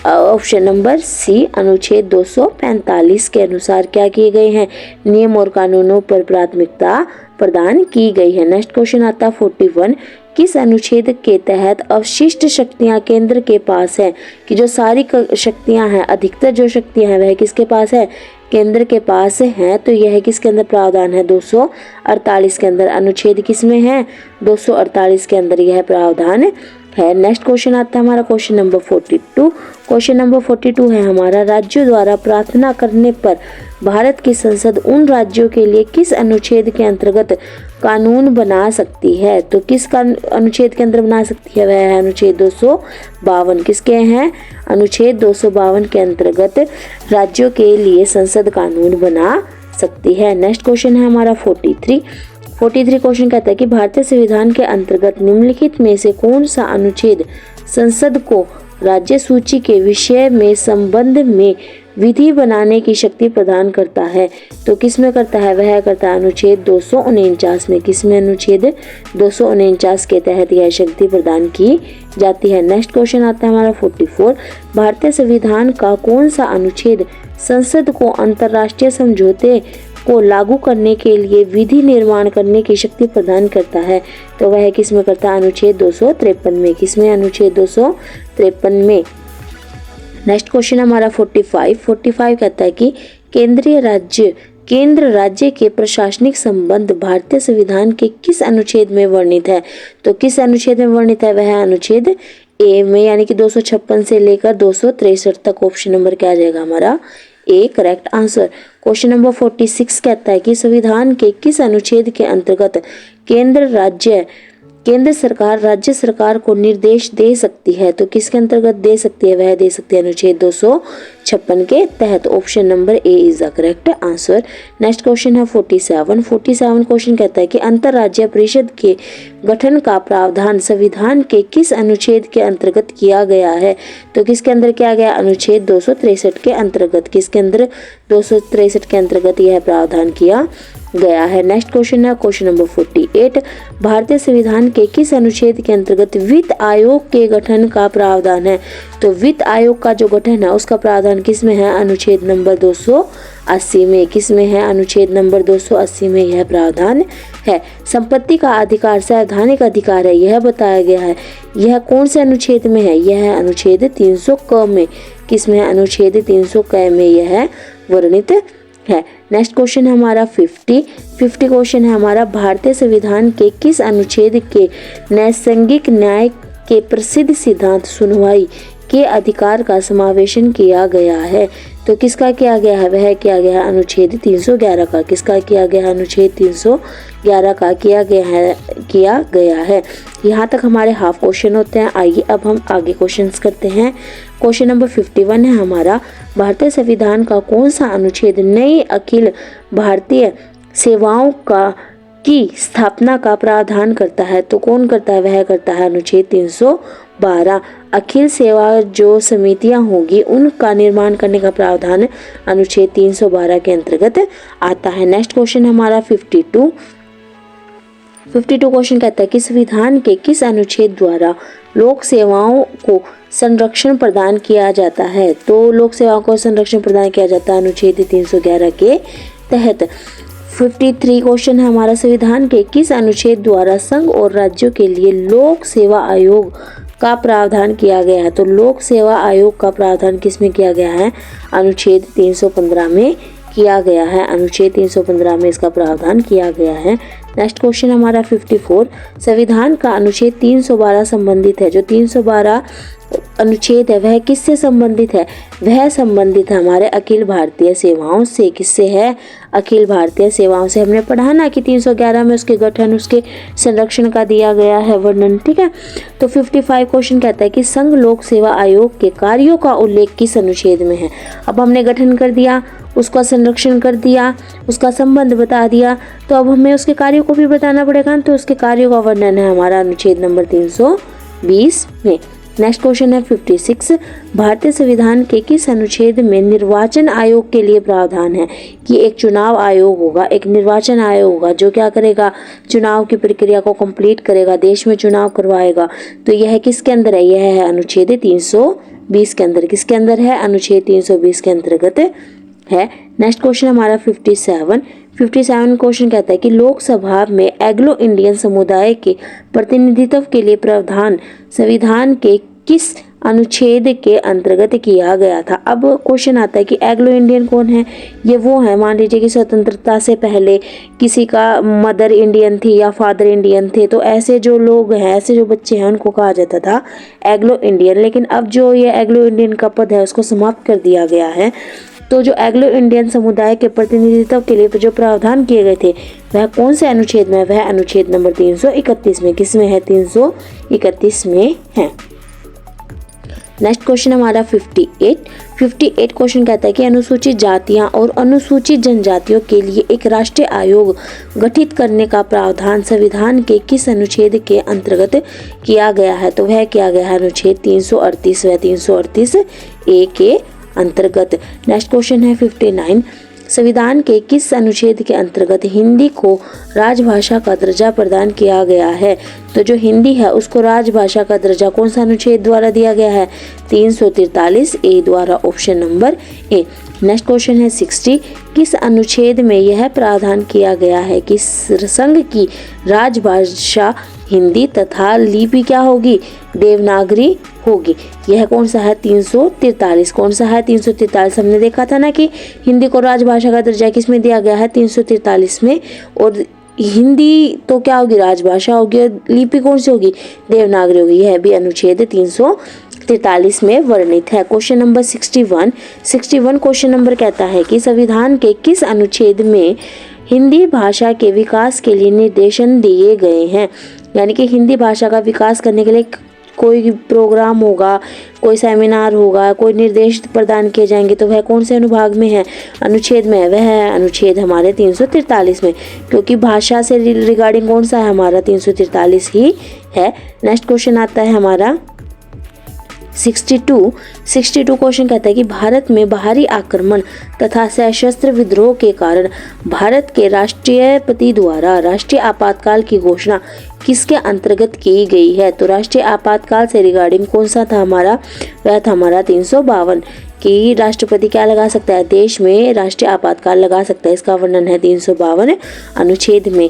ऑप्शन नंबर सी, अनुच्छेद 245 के अनुसार क्या किए गए हैं, नियम और कानूनों पर प्राथमिकता प्रदान की गई है। नेक्स्ट क्वेश्चन आता है 41 किस अनुच्छेद के तहत अवशिष्ट शक्तियां केंद्र के पास है, कि जो सारी शक्तियां हैं, अधिकतर जो शक्तियां हैं वह किसके पास है, केंद्र के पास है। तो यह किसके अंदर प्रावधान है, 248 के अंदर। अनुच्छेद किसमें है, 248 के अंदर यह प्रावधान है। नेक्स्ट क्वेश्चन आता है हमारा क्वेश्चन नंबर 42। क्वेश्चन नंबर 42 है हमारा, राज्यों द्वारा प्रार्थना करने पर भारत की संसद उन राज्यों के लिए किस अनुच्छेद के अंतर्गत कानून बना सकती है। तो किस अनुच्छेद के अंदर बना सकती है, वह है अनुच्छेद 252। किसके हैं, अनुच्छेद 252 के अंतर्गत राज्यों के लिए संसद कानून बना सकती है। नेक्स्ट क्वेश्चन है हमारा 43 क्वेश्चन कहता है कि भारतीय संविधान के अंतर्गत निम्नलिखित में से कौन सा अनुच्छेद संसद को राज्य सूची के विषय में संबंध में विधि बनाने की शक्ति प्रदान करता है। तो किस में करता है, वह करता है अनुच्छेद 249 में। किसमें, अनुच्छेद 249 के तहत यह शक्ति प्रदान की जाती है। नेक्स्ट क्वेश्चन आता है हमारा 44। भारतीय संविधान का कौन सा अनुच्छेद संसद को अंतर्राष्ट्रीय समझौते को लागू करने के लिए विधि निर्माण करने की शक्ति प्रदान करता है। तो वह किस में करता है, अनुच्छेद 253 में। किसमें, अनुच्छेद 253 में। नेक्स्ट क्वेश्चन हमारा 45 कहता है कि केंद्र राज्य के प्रशासनिक संबंध भारतीय संविधान के किस अनुच्छेद में वर्णित है। तो किस अनुच्छेद में वर्णित है, वह है अनुच्छेद ए में, यानी कि 256 से लेकर 263 तक। ऑप्शन नंबर क्या आ जाएगा हमारा, A correct answer. Question number 46 कहता है कि संविधान के किस अनुच्छेद के अंतर्गत केंद्र सरकार राज्य सरकार को निर्देश दे सकती है। तो किसके अंतर्गत दे सकती है, वह दे सकती है अनुच्छेद 256 के तहत। Option number A is the correct answer. Next question है 47 क्वेश्चन कहता है कि अंतरराज्यीय परिषद के गठन का प्रावधान संविधान के किस अनुच्छेद के अंतर्गत किया गया है। तो किसके अंदर किया गया, अनुच्छेद 263 के अंतर्गत। किसके अंदर, 263 के अंतर्गत यह प्रावधान किया गया है। नेक्स्ट क्वेश्चन है क्वेश्चन नंबर 48। भारतीय संविधान के किस अनुच्छेद के अंतर्गत वित्त आयोग के गठन का प्रावधान है। तो वित्त आयोग का जो गठन है उसका प्रावधान किस में है, अनुच्छेद नंबर 280 में। किस में है, अनुच्छेद नंबर 280 में यह प्रावधान है। संपत्ति का अधिकार संवैधानिक अधिकार है, यह बताया गया है। यह कौन से अनुच्छेद में है, यह है अनुच्छेद 300 क में। किस में है, अनुच्छेद 300 क में यह वर्णित है। नेक्स्ट क्वेश्चन है हमारा 50 क्वेश्चन है हमारा, भारतीय संविधान के किस अनुच्छेद के नैसर्गिक न्याय के प्रसिद्ध सिद्धांत सुनवाई के अधिकार का समावेशन किया गया है। तो किसका किया गया है, वह किया गया है अनुच्छेद 311 का। किसका किया गया है, अनुच्छेद 311 का किया गया है। यहाँ तक हमारे हाफ क्वेश्चन होते हैं। आइए अब हम आगे क्वेश्चंस करते हैं। क्वेश्चन नंबर 51 है हमारा, भारतीय संविधान का कौन सा अनुच्छेद नई अखिल भारतीय सेवाओं की स्थापना का प्रावधान करता है। तो कौन करता है, वह करता है अनुच्छेद 312। अखिल सेवा जो समितियां होगी उनका निर्माण करने का प्रावधान अनुच्छेद 312 के अंतर्गत आता है। नेक्स्ट क्वेश्चन हमारा 52 क्वेश्चन कहता है कि संविधान के किस अनुच्छेद द्वारा लोक सेवाओं को संरक्षण प्रदान किया जाता है। तो लोक सेवाओं को संरक्षण प्रदान किया जाता है अनुच्छेद 311 के तहत। 53 क्वेश्चन है हमारा, संविधान के किस अनुच्छेद द्वारा संघ और राज्यों के लिए लोक सेवा आयोग का प्रावधान किया गया है। तो लोक सेवा आयोग का प्रावधान किस में किया गया है, अनुच्छेद 315 में किया गया है। अनुच्छेद 315 में इसका प्रावधान किया गया है। नेक्स्ट क्वेश्चन हमारा 54, संविधान का अनुच्छेद 312 संबंधित है। जो 312 अनुच्छेद है वह किससे संबंधित है, वह संबंधित है हमारे अखिल भारतीय सेवाओं से। किससे है, अखिल भारतीय सेवाओं से। हमने पढ़ा ना कि 311 में उसके गठन, उसके संरक्षण का दिया गया है वर्णन, ठीक है। तो 55 क्वेश्चन कहता है कि संघ लोक सेवा आयोग के कार्यों का उल्लेख किस अनुच्छेद में है। अब हमने गठन कर दिया, उसका संरक्षण कर दिया, उसका संबंध बता दिया, तो अब हमें उसके कार्यों को भी बताना पड़ेगा। तो उसके कार्यों का वर्णन है हमारा अनुच्छेद नंबर 320 में। नेक्स्ट क्वेश्चन है 56, भारतीय संविधान के किस अनुच्छेद में निर्वाचन आयोग के लिए प्रावधान है कि एक चुनाव आयोग होगा, एक निर्वाचन आयोग होगा जो क्या करेगा, चुनाव की प्रक्रिया को कंप्लीट करेगा, देश में चुनाव करवाएगा। तो यह किसके अंदर है, यह है अनुच्छेद 320 के अंदर। किसके अंदर है, अनुच्छेद 320 के अंतर्गत है। नेक्स्ट क्वेश्चन हमारा 57 57 क्वेश्चन कहता है कि लोकसभा में एंग्लो इंडियन समुदाय के प्रतिनिधित्व के लिए प्रावधान संविधान के किस अनुच्छेद के अंतर्गत किया गया था। अब क्वेश्चन आता है कि एंग्लो इंडियन कौन है। ये वो है, मान लीजिए कि स्वतंत्रता से पहले किसी का मदर इंडियन थी या फादर इंडियन थे, तो ऐसे जो लोग हैं, ऐसे जो बच्चे हैं, उनको कहा जाता था एंग्लो इंडियन। लेकिन अब जो ये एंग्लो इंडियन का पद है उसको समाप्त कर दिया गया है। तो जो एंग्लो इंडियन समुदाय के प्रतिनिधित्व के लिए जो प्रावधान किए गए थे वह कौन से अनुच्छेद में? वह अनुच्छेद नंबर 331 में। किसमें है? 331 में है। नेक्स्ट क्वेश्चन हमारा 58 क्वेश्चन कहता है कि अनुसूचित जातियां और अनुसूचित जनजातियों के लिए एक राष्ट्रीय आयोग गठित करने का प्रावधान संविधान के किस अनुच्छेद के अंतर्गत किया गया है? तो वह किया गया है अनुच्छेद 338 व 338 ए के अंतर्गत। नेक्स्ट क्वेश्चन है 59, संविधान के किस अनुच्छेद के अंतर्गत हिंदी को राजभाषा का दर्जा प्रदान किया गया है? तो जो हिंदी है उसको राजभाषा का दर्जा कौन सा अनुच्छेद द्वारा दिया गया है? 343 ए द्वारा, ऑप्शन नंबर ए। नेक्स्ट क्वेश्चन है 60, किस अनुच्छेद में यह प्रावधान किया गया है कि संघ की राजभाषा हिंदी तथा लिपि क्या होगी? देवनागरी होगी। यह कौन सा है? 343। कौन सा है? 343। हमने देखा था ना कि हिंदी को राजभाषा का दर्जा किस में दिया गया है? 343 में। और हिंदी तो क्या होगी? राजभाषा होगी। और लिपि कौन सी होगी? देवनागरी होगी। यह भी अनुच्छेद 343 में वर्णित है। क्वेश्चन नंबर 61 क्वेश्चन नंबर कहता है कि संविधान के किस अनुच्छेद में हिंदी भाषा के विकास के लिए निर्देशन दिए गए हैं? यानी कि हिंदी भाषा का विकास करने के लिए कोई प्रोग्राम होगा, कोई सेमिनार होगा, कोई निर्देश प्रदान किए जाएंगे, तो वह कौन से अनुभाग में है? अनुच्छेद में है। वह है अनुच्छेद हमारे 343 में, क्योंकि भाषा से रिगार्डिंग कौन सा है? हमारा 343 ही है। नेक्स्ट क्वेश्चन आता है हमारा 62 क्वेश्चन कहता है कि भारत में बाहरी आक्रमण तथा सशस्त्र विद्रोह के कारण भारत के राष्ट्रपति द्वारा राष्ट्रीय आपातकाल की घोषणा किसके अंतर्गत की गई है? तो राष्ट्रीय आपातकाल से रिगार्डिंग कौन सा था हमारा? वह था हमारा 352 कि राष्ट्रपति क्या लगा सकता है? देश में राष्ट्रीय आपातकाल लगा सकता है। इसका वर्णन है 352 अनुच्छेद में।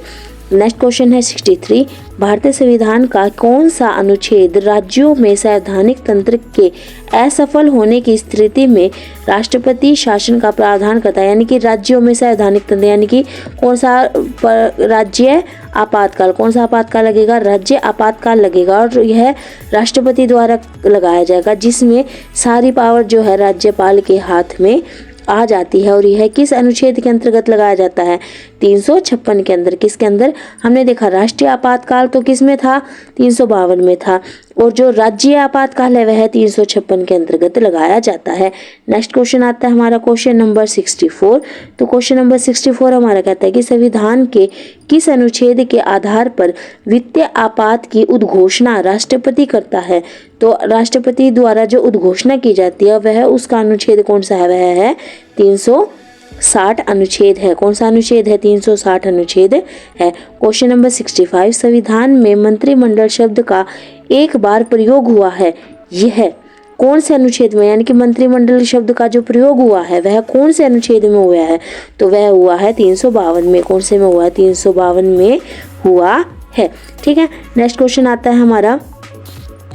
नेक्स्ट क्वेश्चन है 63, भारतीय संविधान का कौन सा अनुच्छेद राज्यों में संवैधानिक तंत्र के असफल होने की स्थिति में राष्ट्रपति शासन का प्रावधान करता है? यानी कि राज्यों में संवैधानिक तंत्र, यानी कि कौन सा राज्य आपातकाल, कौन सा आपातकाल लगेगा? राज्य आपातकाल लगेगा। और यह राष्ट्रपति द्वारा लगाया जाएगा, जिसमें सारी पावर जो है राज्यपाल के हाथ में आ जाती है। और यह किस अनुच्छेद के अंतर्गत लगाया जाता है? 356 के अंदर। किसके अंदर? हमने देखा राष्ट्रीय आपातकाल तो किस में था? 352 में था। और जो राज्य आपातकाल है वह 356 के अंतर्गत लगाया जाता है। नेक्स्ट क्वेश्चन आता है हमारा क्वेश्चन नंबर 64। तो क्वेश्चन नंबर 64 हमारा कहता है कि संविधान के किस अनुच्छेद के आधार पर वित्तीय आपात की उद्घोषणा राष्ट्रपति करता है? तो राष्ट्रपति द्वारा जो उद्घोषणा की जाती है वह उसका अनुच्छेद कौन सा है? वह है 360 अनुच्छेद है। कौन सा अनुच्छेद है? 360 अनुच्छेद है। क्वेश्चन नंबर 65, संविधान में मंत्रिमंडल शब्द का एक बार प्रयोग हुआ है, यह कौन से अनुच्छेद में? यानी कि मंत्रिमंडल शब्द का जो प्रयोग हुआ है वह कौन से अनुच्छेद में हुआ है? तो वह हुआ है 352 में। कौन से में हुआ है? 352 में हुआ है। ठीक है। नेक्स्ट क्वेश्चन आता है हमारा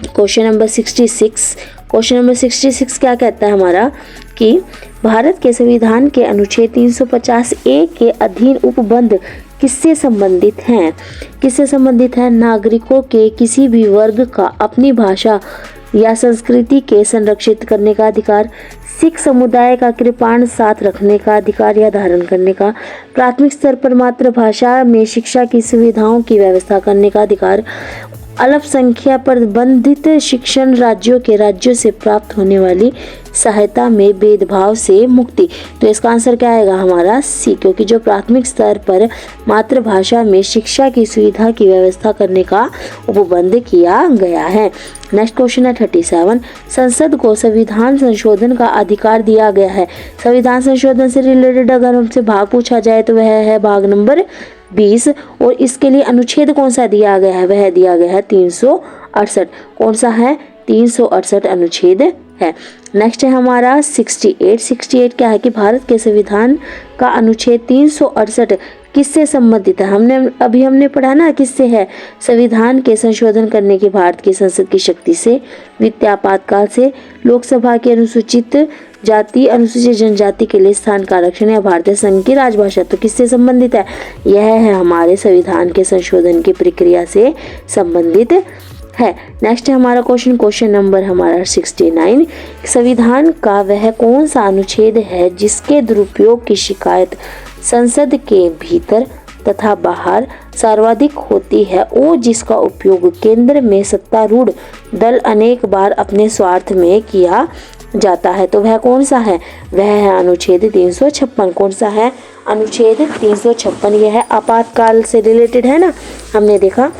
क्वेश्चन नंबर 66। क्वेश्चन नंबर 66 क्या कहता है हमारा कि भारत के संविधान के अनुच्छेद 350 ए के अधीन उपबंध किससे संबंधित हैं? किससे संबंधित है? नागरिकों के किसी भी वर्ग का अपनी भाषा या संस्कृति के संरक्षित करने का अधिकार, सिख समुदाय का कृपाण साथ रखने का अधिकार या धारण करने का, प्राथमिक स्तर पर मातृभाषा में शिक्षा की सुविधाओं की व्यवस्था करने का अधिकार, अल्पसंख्यक प्रतिबंधित शिक्षण, राज्यों से प्राप्त होने वाली सहायता में भेदभाव से मुक्ति। तो इसका आंसर क्या आएगा हमारा? सी, क्योंकि जो प्राथमिक स्तर पर मातृभाषा में शिक्षा की सुविधा की व्यवस्था करने का उपबंध किया गया है। नेक्स्ट क्वेश्चन है 37, संसद को संविधान संशोधन का अधिकार दिया गया है। संविधान संशोधन से रिलेटेड अगर हमसे भाग पूछा जाए तो वह है भाग नंबर 20। और इसके लिए अनुच्छेद कौन सा दिया गया है? वह दिया गया है 368। कौन सा है? 368 अनुच्छेद है। नेक्स्ट है हमारा 68 क्या है कि भारत के संविधान का अनुच्छेद 368 किससे संबंधित है। हमने पढ़ा ना किससे है, संविधान के संशोधन करने की भारत की संसद की शक्ति से, वित्तीय आपातकाल से, लोकसभा की अनुसूचित जाति अनुसूचित जनजाति के लिए स्थान का आरक्षण या भारतीय संघ की राजभाषा। तो किससे संबंधित है, यह है हमारे संविधान के संशोधन की प्रक्रिया से संबंधित है। नेक्स्ट है हमारा क्वेश्चन नंबर हमारा 69, संविधान का वह कौन सा अनुच्छेद है जिसके दुरुपयोग की शिकायत संसद के भीतर तथा बाहर सर्वाधिक होती है और जिसका उपयोग केंद्र में सत्तारूढ़ दल अनेक बार अपने स्वार्थ में किया जाता है। तो वह कौन सा है, वह है अनुच्छेद 356। कौन सा है, अनुच्छेद 356। यह है आपातकाल से रिलेटेड है ना, हमने देखा।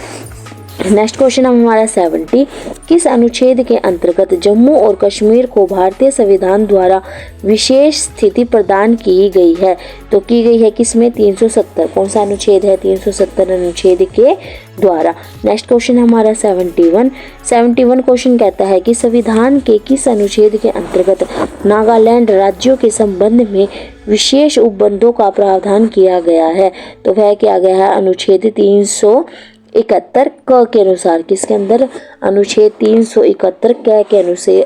नेक्स्ट क्वेश्चन हमारा 70, किस अनुच्छेद के अंतर्गत जम्मू और कश्मीर को भारतीय संविधान द्वारा विशेष स्थिति प्रदान की गई है। तो की गई है किसमें, 370। कौन सा अनुच्छेद है, 370 अनुच्छेद के द्वारा। नेक्स्ट क्वेश्चन हमारा 71 क्वेश्चन कहता है कि संविधान के किस अनुच्छेद के अंतर्गत नागालैंड राज्यों के संबंध में विशेष उपबंधों का प्रावधान किया गया है। तो वह किया गया है अनुच्छेद 371 क के अनुसार। किसके अंदर, अनुच्छेद 371 क के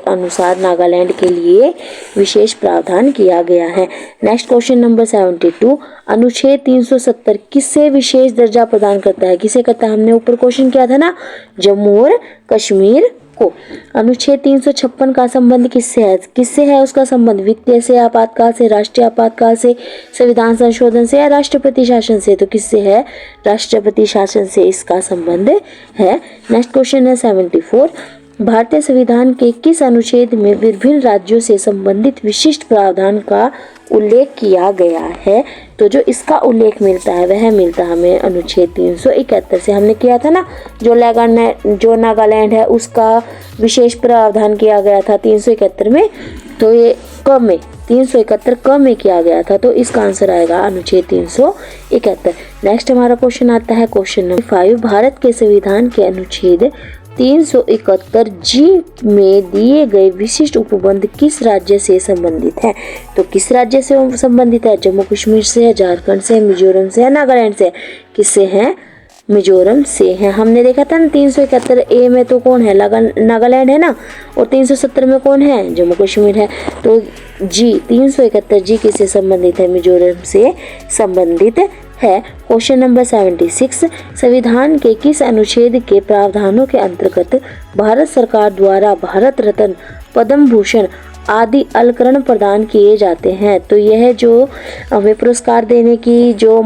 अनुसार नागालैंड के लिए विशेष प्रावधान किया गया है। नेक्स्ट क्वेश्चन नंबर 72, अनुच्छेद 370 किससे विशेष दर्जा प्रदान करता है, किसे करता है, हमने ऊपर क्वेश्चन किया था ना, जम्मू और कश्मीर को। अनुच्छेद 356 का संबंध किससे है उसका संबंध, वित्तीय से, आपातकाल से, राष्ट्रीय आपातकाल से, संविधान संशोधन से या राष्ट्रपति शासन से। तो किससे है, राष्ट्रपति शासन से इसका संबंध है। नेक्स्ट क्वेश्चन है 74, भारतीय संविधान के किस अनुच्छेद में विभिन्न राज्यों से संबंधित विशिष्ट प्रावधान का उल्लेख किया गया है। तो जो इसका उल्लेख मिलता है वह मिलता है हमें अनुच्छेद 371 से। हमने किया था ना, जो नागालैंड है उसका विशेष प्रावधान किया गया था 371 में, तो ये क में 371 क में किया गया था। तो इसका आंसर आएगा अनुच्छेद 371। नेक्स्ट हमारा क्वेश्चन आता है क्वेश्चन नंबर 5, भारत के संविधान के अनुच्छेद 371 जी में दिए गए विशिष्ट उपबंध किस राज्य से संबंधित है। तो किस राज्य से संबंधित है, जम्मू कश्मीर से है, झारखंड से, मिजोरम से, नागालैंड से। किससे है, मिजोरम से है। हमने देखा था ना 371 ए में तो कौन है, नागालैंड है ना, और 370 में कौन है, जम्मू कश्मीर है। तो जी 371 जी किससे संबंधित है, मिजोरम से संबंधित है। क्वेश्चन नंबर 76, संविधान के किस अनुच्छेद के प्रावधानों के अंतर्गत भारत सरकार द्वारा भारत रत्न, पद्म भूषण आदि अलंकरण प्रदान किए जाते हैं। तो यह जो हमें पुरस्कार देने की जो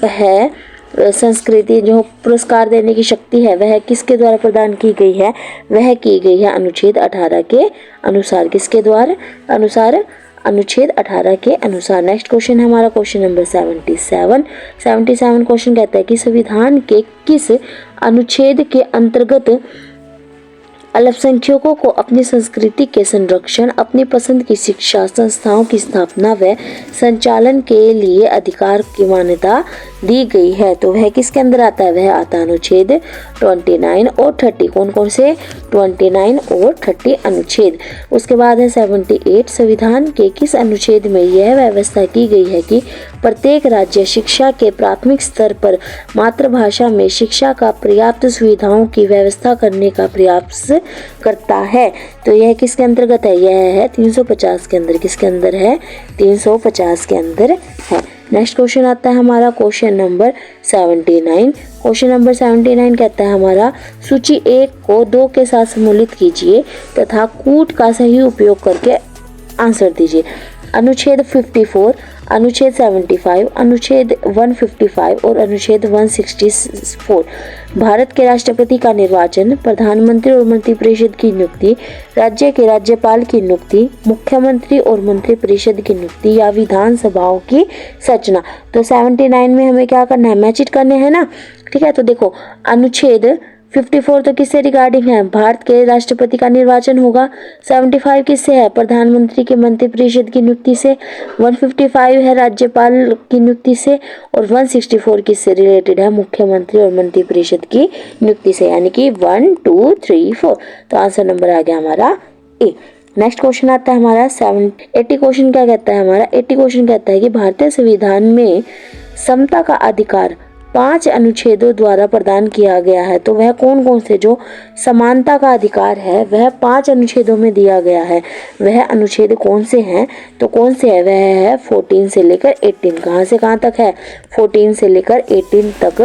है संस्कृति, जो पुरस्कार देने की शक्ति है वह किसके द्वारा प्रदान की गई है, वह की गई है अनुच्छेद 18 के अनुसार। किसके द्वारा, अनुसार अनुच्छेद 18 के अनुसार। नेक्स्ट क्वेश्चन है हमारा क्वेश्चन नंबर 77 क्वेश्चन कहता है कि संविधान के किस अनुच्छेद के अंतर्गत अल्पसंख्यकों को अपनी संस्कृति के संरक्षण, अपनी पसंद की शिक्षा संस्थाओं की स्थापना व संचालन के लिए अधिकार की मान्यता दी गई है। तो वह किसके अंदर आता है, वह आता है अनुच्छेद 29 और 30। कौन कौन से, 29 और 30 अनुच्छेद। उसके बाद है 78, संविधान के किस अनुच्छेद में यह व्यवस्था की गई है कि प्रत्येक राज्य शिक्षा के प्राथमिक स्तर पर मातृभाषा में शिक्षा का पर्याप्त सुविधाओं की व्यवस्था करने का प्रयास करता है। तो यह किसके अंतर्गत है, यह है 350 के अंदर। किसके अंदर है, 350 के अंदर है। नेक्स्ट क्वेश्चन आता है हमारा क्वेश्चन नंबर 79। क्वेश्चन नंबर 79 कहता है हमारा, सूची 1 को 2 के साथ सम्मिलित कीजिए तथा कूट का सही उपयोग करके आंसर दीजिए। अनुच्छेद 54, अनुच्छेद 75, अनुच्छेद 155 और अनुच्छेद 164। भारत के राष्ट्रपति का निर्वाचन, प्रधानमंत्री और मंत्रिपरिषद की नियुक्ति, राज्य के राज्यपाल की नियुक्ति, मुख्यमंत्री और मंत्रिपरिषद की नियुक्ति या विधानसभाओं की संरचना। तो 79 में हमें क्या करना है, मैच इट करने हैं ना, ठीक है। तो देखो अनुच्छेद 54 तो किससे रिगार्डिंग है, भारत के राष्ट्रपति का निर्वाचन होगा। 75 किससे है, प्रधानमंत्री के मंत्रिपरिषद की नियुक्ति से। 155 है राज्यपाल की नियुक्ति से। और 164 किससे रिलेटेड है, मुख्यमंत्री और मंत्रिपरिषद की नियुक्ति से, यानी कि 1 2 3 4। तो आंसर नंबर आ गया हमारा ए। नेक्स्ट क्वेश्चन आता है हमारा 80 क्वेश्चन क्या कहता है हमारा 80 क्वेश्चन कहता है कि भारतीय संविधान में समता का अधिकार 5 अनुच्छेदों द्वारा प्रदान किया गया है। तो वह कौन कौन से जो समानता का अधिकार है वह 5 अनुच्छेदों में दिया गया है। वह अनुच्छेद कौन से हैं? तो कौन से है? वह है 14 से लेकर 18। कहाँ से कहाँ तक है? 14 से लेकर 18 तक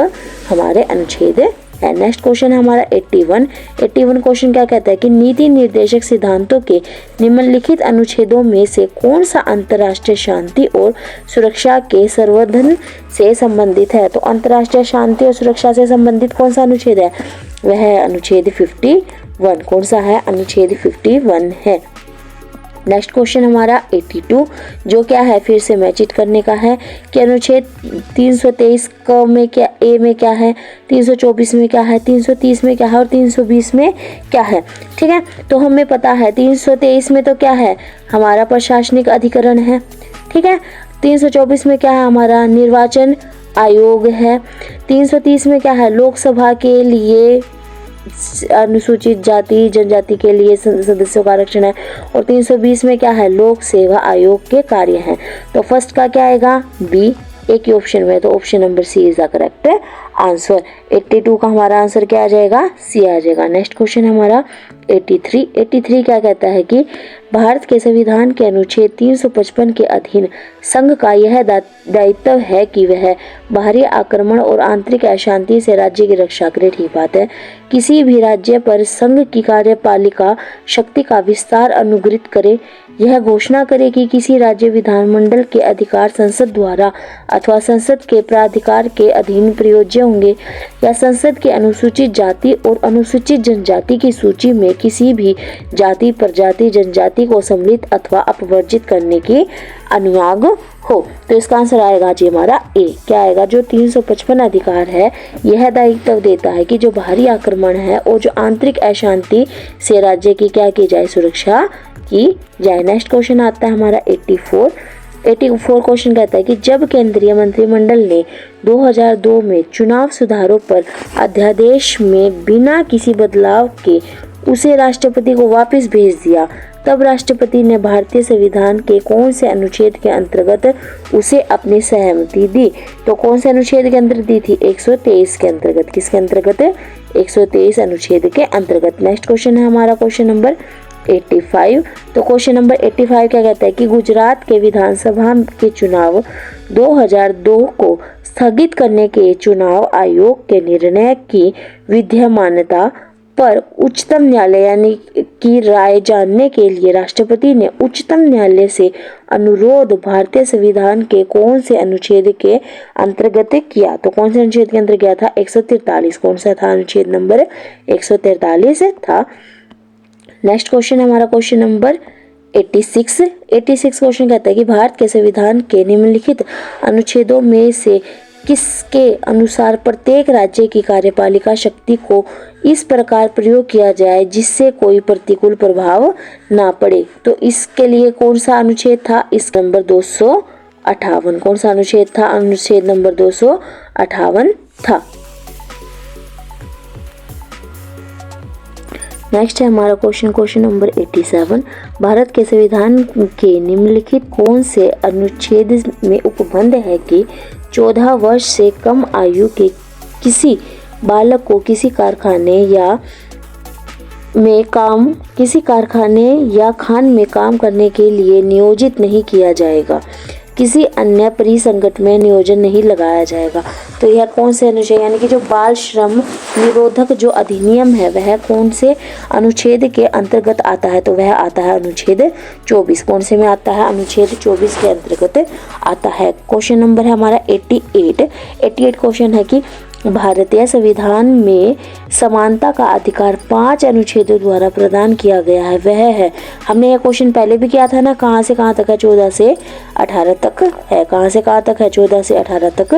हमारे अनुच्छेद है। नेक्स्ट क्वेश्चन है हमारा 81 क्वेश्चन क्या कहता है कि नीति निर्देशक सिद्धांतों के निम्नलिखित अनुच्छेदों में से कौन सा अंतर्राष्ट्रीय शांति और सुरक्षा के संवर्धन से संबंधित है? तो अंतर्राष्ट्रीय शांति और सुरक्षा से संबंधित कौन सा अनुच्छेद है? वह है अनुच्छेद 51। कौन सा है? अनुच्छेद 51 है। नेक्स्ट क्वेश्चन हमारा 82 जो क्या है? फिर से मैं चीट करने का है कि अनुच्छेद 323 में क्या ए में क्या है, 324 में क्या है, 330 में क्या है और 320 में क्या है। ठीक है, तो हमें पता है 323 में तो क्या है? हमारा प्रशासनिक अधिकरण है। ठीक है, 324 में क्या है? हमारा निर्वाचन आयोग है। 330 में क्या है? लोकसभा के लिए अनुसूचित जाति जनजाति के लिए सदस्यों का आरक्षण है। और 320 में क्या है? लोक सेवा आयोग के कार्य हैं। तो फर्स्ट का क्या आएगा? बी। एक ही ऑप्शन में, तो option number C is the correct answer. 82 का हमारा आंसर क्या आ जाएगा? सी आ जाएगा। नेक्स्ट क्वेश्चन हमारा 83 क्या कहता है कि भारत के संविधान के अनुच्छेद 355 के अधीन संघ का यह दायित्व है कि वह बाहरी आक्रमण और आंतरिक अशांति से राज्य की रक्षा करे। ठीक बात है। किसी भी राज्य पर संघ की कार्यपालिका शक्ति का विस्तार अनुग्रहित करे, यह घोषणा करे कि किसी राज्य विधानमंडल के अधिकार संसद द्वारा अथवा संसद के प्राधिकार के अधीन प्रयोज्य होंगे, या संसद के अनुसूचित जाति और अनुसूचित जनजाति की सूची में किसी भी जाति प्रजाति जनजाति को सम्मिलित अथवा अपवर्जित करने की अनुज्ञा हो। तो इसका आंसर आएगा जी हमारा ए। क्या आएगा? जो 355 अधिकार है यह दायित्व देता है कि जो बाहरी आक्रमण है और जो आंतरिक अशांति से राज्य की क्या की जाए? सुरक्षा की जाए। नेक्स्ट क्वेश्चन आता है हमारा 84 क्वेश्चन कहता है कि जब केंद्रीय मंत्रिमंडल ने 2002 में चुनाव सुधारों पर अध्यादेश में बिना किसी बदलाव के उसे राष्ट्रपति को वापस भेज दिया, तब राष्ट्रपति ने भारतीय संविधान के कौन से अनुच्छेद के अंतर्गत उसे अपनी सहमति दी? तो कौन से अनुच्छेद के अंतर्गत दी थी? 123 के अंतर्गत। किसके अंतर्गत? 123 अनुच्छेद के अंतर्गत। नेक्स्ट क्वेश्चन है हमारा क्वेश्चन नंबर 85। तो क्वेश्चन नंबर 85 क्या कहता है कि गुजरात के विधानसभा के चुनाव 2002 को स्थगित करने के चुनाव आयोग के निर्णय की विद्यमानता पर उच्चतम न्यायालय यानी की राय जानने के लिए राष्ट्रपति ने उच्चतम न्यायालय से अनुरोध भारतीय संविधान के कौन से अनुच्छेद के अंतर्गत किया? तो कौन से अनुच्छेद के अंतर्गत गया था? 143। कौन सा था? अनुच्छेद नंबर 143 था। नेक्स्ट क्वेश्चन हमारा क्वेश्चन नंबर 86 क्वेश्चन कहता है कि भारत के संविधान के निम्नलिखित अनुच्छेदों में से किसके अनुसार प्रत्येक राज्य की कार्यपालिका शक्ति को इस प्रकार प्रयोग किया जाए जिससे कोई प्रतिकूल प्रभाव ना पड़े? तो इसके लिए कौन सा अनुच्छेद था? इस नंबर 258। कौन सा अनुच्छेद था? अनुच्छेद नंबर 258 था। नेक्स्ट है हमारा क्वेश्चन नंबर 87। भारत के संविधान के निम्नलिखित कौन से अनुच्छेद में उपबंध है कि 14 वर्ष से कम आयु के किसी बालक को किसी कारखाने या खान में काम करने के लिए नियोजित नहीं किया जाएगा, किसी अन्य परिसंगठन में नियोजन नहीं लगाया जाएगा। तो यह कौन से अनुच्छेद यानी कि जो बाल श्रम निरोधक जो अधिनियम है वह कौन से अनुच्छेद के अंतर्गत आता है? तो वह आता है अनुच्छेद 24। कौन से में आता है? अनुच्छेद 24 के अंतर्गत आता है। क्वेश्चन नंबर है हमारा 88 क्वेश्चन है कि भारतीय संविधान में समानता का अधिकार 5 अनुच्छेदों द्वारा प्रदान किया गया है। वह है, हमने यह क्वेश्चन पहले भी किया था ना, कहाँ से कहाँ तक है? 14 से 18 तक है। कहाँ से कहाँ तक है? 14 से 18 तक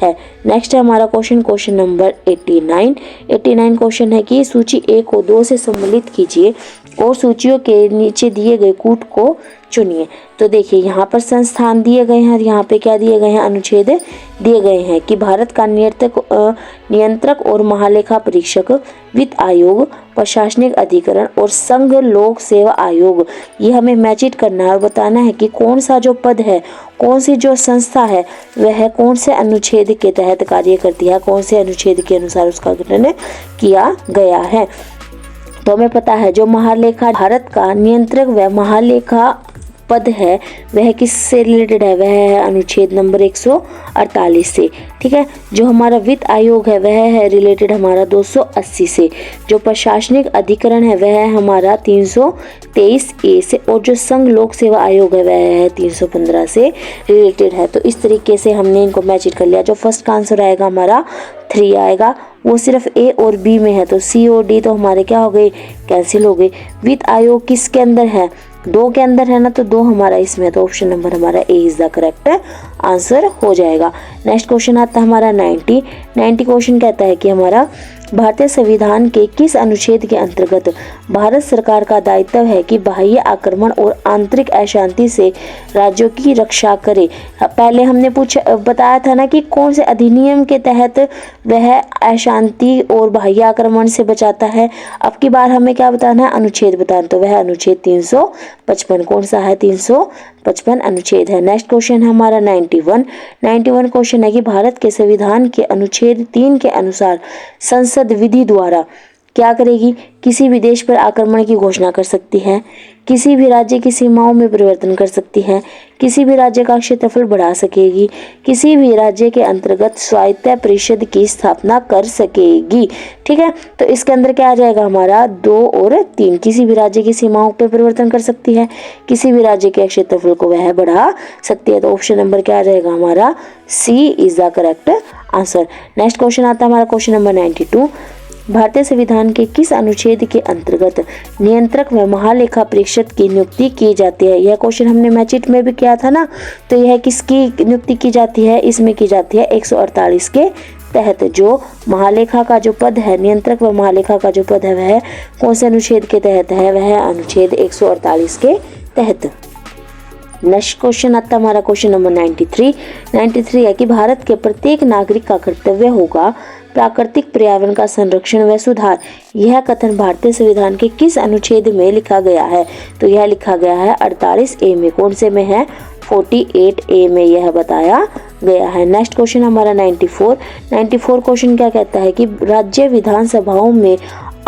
है। नेक्स्ट है हमारा क्वेश्चन नंबर 89 क्वेश्चन है कि सूची ए को 2 से सम्मिलित कीजिए। और सूचियों के नीचे दिए गए कूट को चुनिए। तो देखिए यहाँ पर संस्थान दिए गए हैं और यहाँ पे क्या दिए गए हैं, अनुच्छेद दिए गए हैं कि भारत का नियंत्रक और महालेखा परीक्षक, वित्त आयोग, प्रशासनिक अधिकरण और संघ लोक सेवा आयोग, ये हमें मैच करना है और बताना है कि कौन सा जो पद है, कौन सी जो संस्था है, वह कौन से अनुच्छेद के तहत कार्य करती है, कौन से अनुच्छेद के अनुसार उसका गठन किया गया है। तो हमें पता है जो महालेखा, भारत का नियंत्रक व महालेखा पद है वह किससे रिलेटेड है, वह है अनुच्छेद नंबर 148 से। ठीक है, जो हमारा वित्त आयोग है वह है रिलेटेड हमारा 280 से, जो प्रशासनिक अधिकरण है वह है हमारा 323 ए से, और जो संघ लोक सेवा आयोग है वह है 315 से रिलेटेड है। तो इस तरीके से हमने इनको मैच कर लिया। जो फर्स्ट का आंसर आएगा हमारा 3 आएगा, वो सिर्फ ए और बी में है, तो सी और डी तो हमारे क्या हो गए, कैंसिल हो गए। वित्त आयोग किसके अंदर है, 2 के अंदर है ना, तो 2 हमारा इसमें है, तो ऑप्शन नंबर हमारा ए इज द करेक्ट आंसर हो जाएगा। नेक्स्ट क्वेश्चन आता है हमारा 90 क्वेश्चन कहता है कि हमारा भारतीय संविधान के किस अनुच्छेद के अंतर्गत भारत सरकार का दायित्व है कि बाह्य आक्रमण और आंतरिक अशांति से राज्यों की रक्षा करे। पहले हमने बताया था ना कि कौन से अधिनियम के तहत वह अशांति और बाह्य आक्रमण से बचाता है। अब की बार हमें क्या बताना है, अनुच्छेद बताना, तो वह अनुच्छेद 355 कौन सा है, 355 अनुच्छेद है। नेक्स्ट क्वेश्चन है हमारा 91 क्वेश्चन है कि भारत के संविधान के अनुच्छेद 3 के अनुसार संसद विधि द्वारा क्या करेगी, किसी भी देश पर आक्रमण की घोषणा कर सकती है, किसी भी राज्य की सीमाओं में परिवर्तन कर सकती है, किसी भी राज्य का क्षेत्रफल बढ़ा सकेगी, किसी भी राज्य के अंतर्गत स्वायत्त परिषद की स्थापना कर सकेगी। ठीक है, तो इसके अंदर क्या आ जाएगा हमारा 2 और 3, किसी भी राज्य की सीमाओं पर परिवर्तन कर सकती है, किसी भी राज्य के क्षेत्रफल को वह बढ़ा सकती है। तो ऑप्शन नंबर क्या आ जाएगा हमारा C is the correct answer. Next question आता है हमारा क्वेश्चन नंबर 92, भारतीय संविधान के किस अनुच्छेद के अंतर्गत नियंत्रक व महालेखा परीक्षक की नियुक्ति की जाती है। यह क्वेश्चन हमने मैचिट में भी किया था ना, तो यह किसकी नियुक्ति की जाती है, इसमें की जाती है 148 के तहत। जो महालेखा का जो पद है, नियंत्रक व महालेखा का जो पद है वह कौन से अनुच्छेद के तहत है, वह अनुच्छेद 148 के तहत। नेक्स्ट क्वेश्चन आता है हमारा क्वेश्चन नंबर 93 है कि भारत के प्रत्येक नागरिक का कर्तव्य होगा प्राकृतिक पर्यावरण का संरक्षण व सुधार। यह कथन भारतीय संविधान के किस अनुच्छेद में लिखा गया है, तो यह लिखा गया है 48 ए में, कौन से में है, 48 ए में यह बताया गया है। नेक्स्ट क्वेश्चन हमारा 94 क्वेश्चन क्या कहता है कि राज्य विधानसभाओं में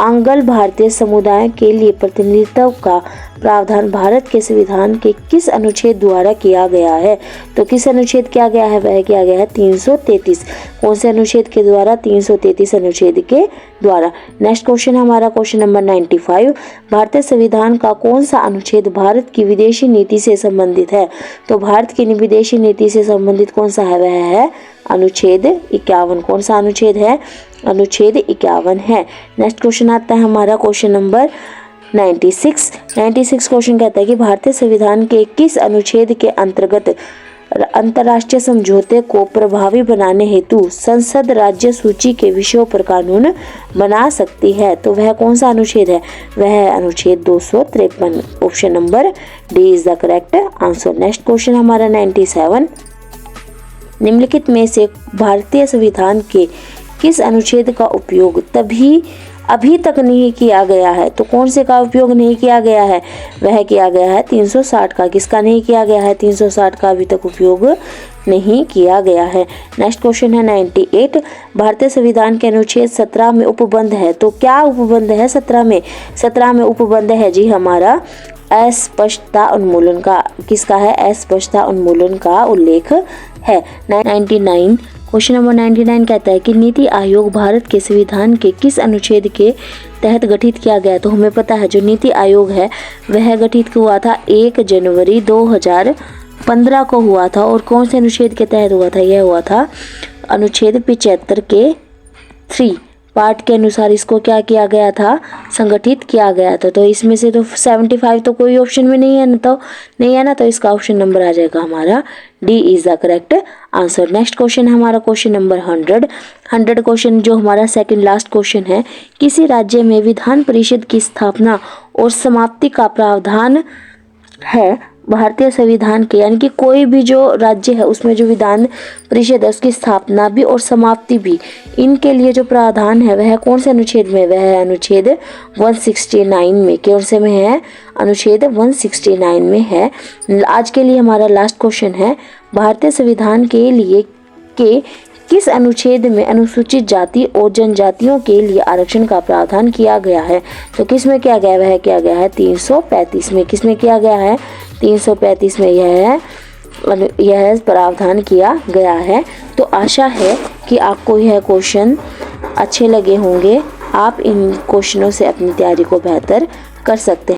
आंग्ल भारतीय समुदाय के लिए प्रतिनिधित्व का प्रावधान भारत के संविधान के किस अनुच्छेद द्वारा किया गया है, तो किस अनुच्छेद किया गया है, वह किया गया है 333, कौन से अनुच्छेद के द्वारा, 333 अनुच्छेद के द्वारा। नेक्स्ट क्वेश्चन हमारा क्वेश्चन नंबर 95, भारतीय संविधान का कौन सा अनुच्छेद भारत की विदेशी नीति से संबंधित है, तो भारत की विदेशी नीति से संबंधित कौन सा है, वह है अनुच्छेद 51, कौन सा अनुच्छेद है, अनुच्छेद 51 है। नेक्स्ट क्वेश्चन आता है हमारा क्वेश्चन नंबर 96 क्वेश्चन कहता है कि भारतीय संविधान के किस अनुच्छेद के अंतर्गत अंतर्राष्ट्रीय समझौते को प्रभावी बनाने हेतु संसद राज्य सूची के विषयों पर कानून बना सकती है, तो वह कौन सा अनुच्छेद है, वह है अनुच्छेद 253, option number D is the correct answer. Next question हमारा 97, निम्नलिखित में से भारतीय संविधान के किस अनुच्छेद का उपयोग अभी तक नहीं किया गया है, तो कौन से का उपयोग नहीं किया गया है, वह किया गया है 360 का। किसका नहीं किया गया है, 360 का अभी तक उपयोग नहीं किया गया है। नेक्स्ट क्वेश्चन है 98, भारतीय संविधान के अनुच्छेद 17 में उपबंध है, तो क्या उपबंध है 17 में उपबंध है जी हमारा अस्पष्टता उन्मूलन का। किसका है, अस्पष्टता उन्मूलन का उल्लेख है। 99 क्वेश्चन नंबर 99 कहता है कि नीति आयोग भारत के संविधान के किस अनुच्छेद के तहत गठित किया गया, तो हमें पता है जो नीति आयोग है वह गठित हुआ था 1 जनवरी 2015 को हुआ था, और कौन से अनुच्छेद के तहत हुआ था, यह हुआ था अनुच्छेद 75 के 3 पार्ट के अनुसार इसको क्या किया गया था, संगठित किया गया था। तो इसमें से तो 75 तो कोई ऑप्शन में नहीं है ना, तो इसका ऑप्शन नंबर आ जाएगा हमारा D is the correct answer. Next question है हमारा क्वेश्चन नंबर 100 क्वेश्चन जो हमारा सेकंड लास्ट क्वेश्चन है, किसी राज्य में विधान परिषद की स्थापना और समाप्ति का प्रावधान है भारतीय संविधान के, यानी कि कोई भी जो राज्य है उसमें जो विधान परिषद है उसकी स्थापना भी और समाप्ति भी, इनके लिए जो प्रावधान है वह कौन से अनुच्छेद में, वह है अनुच्छेद 169 में। कौन से में है? अनुच्छेद 169 में है। आज के लिए हमारा लास्ट क्वेश्चन है, भारतीय संविधान के लिए के किस अनुच्छेद में अनुसूचित जाति और जनजातियों के लिए आरक्षण का प्रावधान किया गया है? तो किस में किया गया? वह किया गया है 335 में। किस में किया गया है? 335 में यह प्रावधान किया गया है। तो आशा है कि आपको यह क्वेश्चन अच्छे लगे होंगे। आप इन क्वेश्चनों से अपनी तैयारी को बेहतर कर सकते हैं।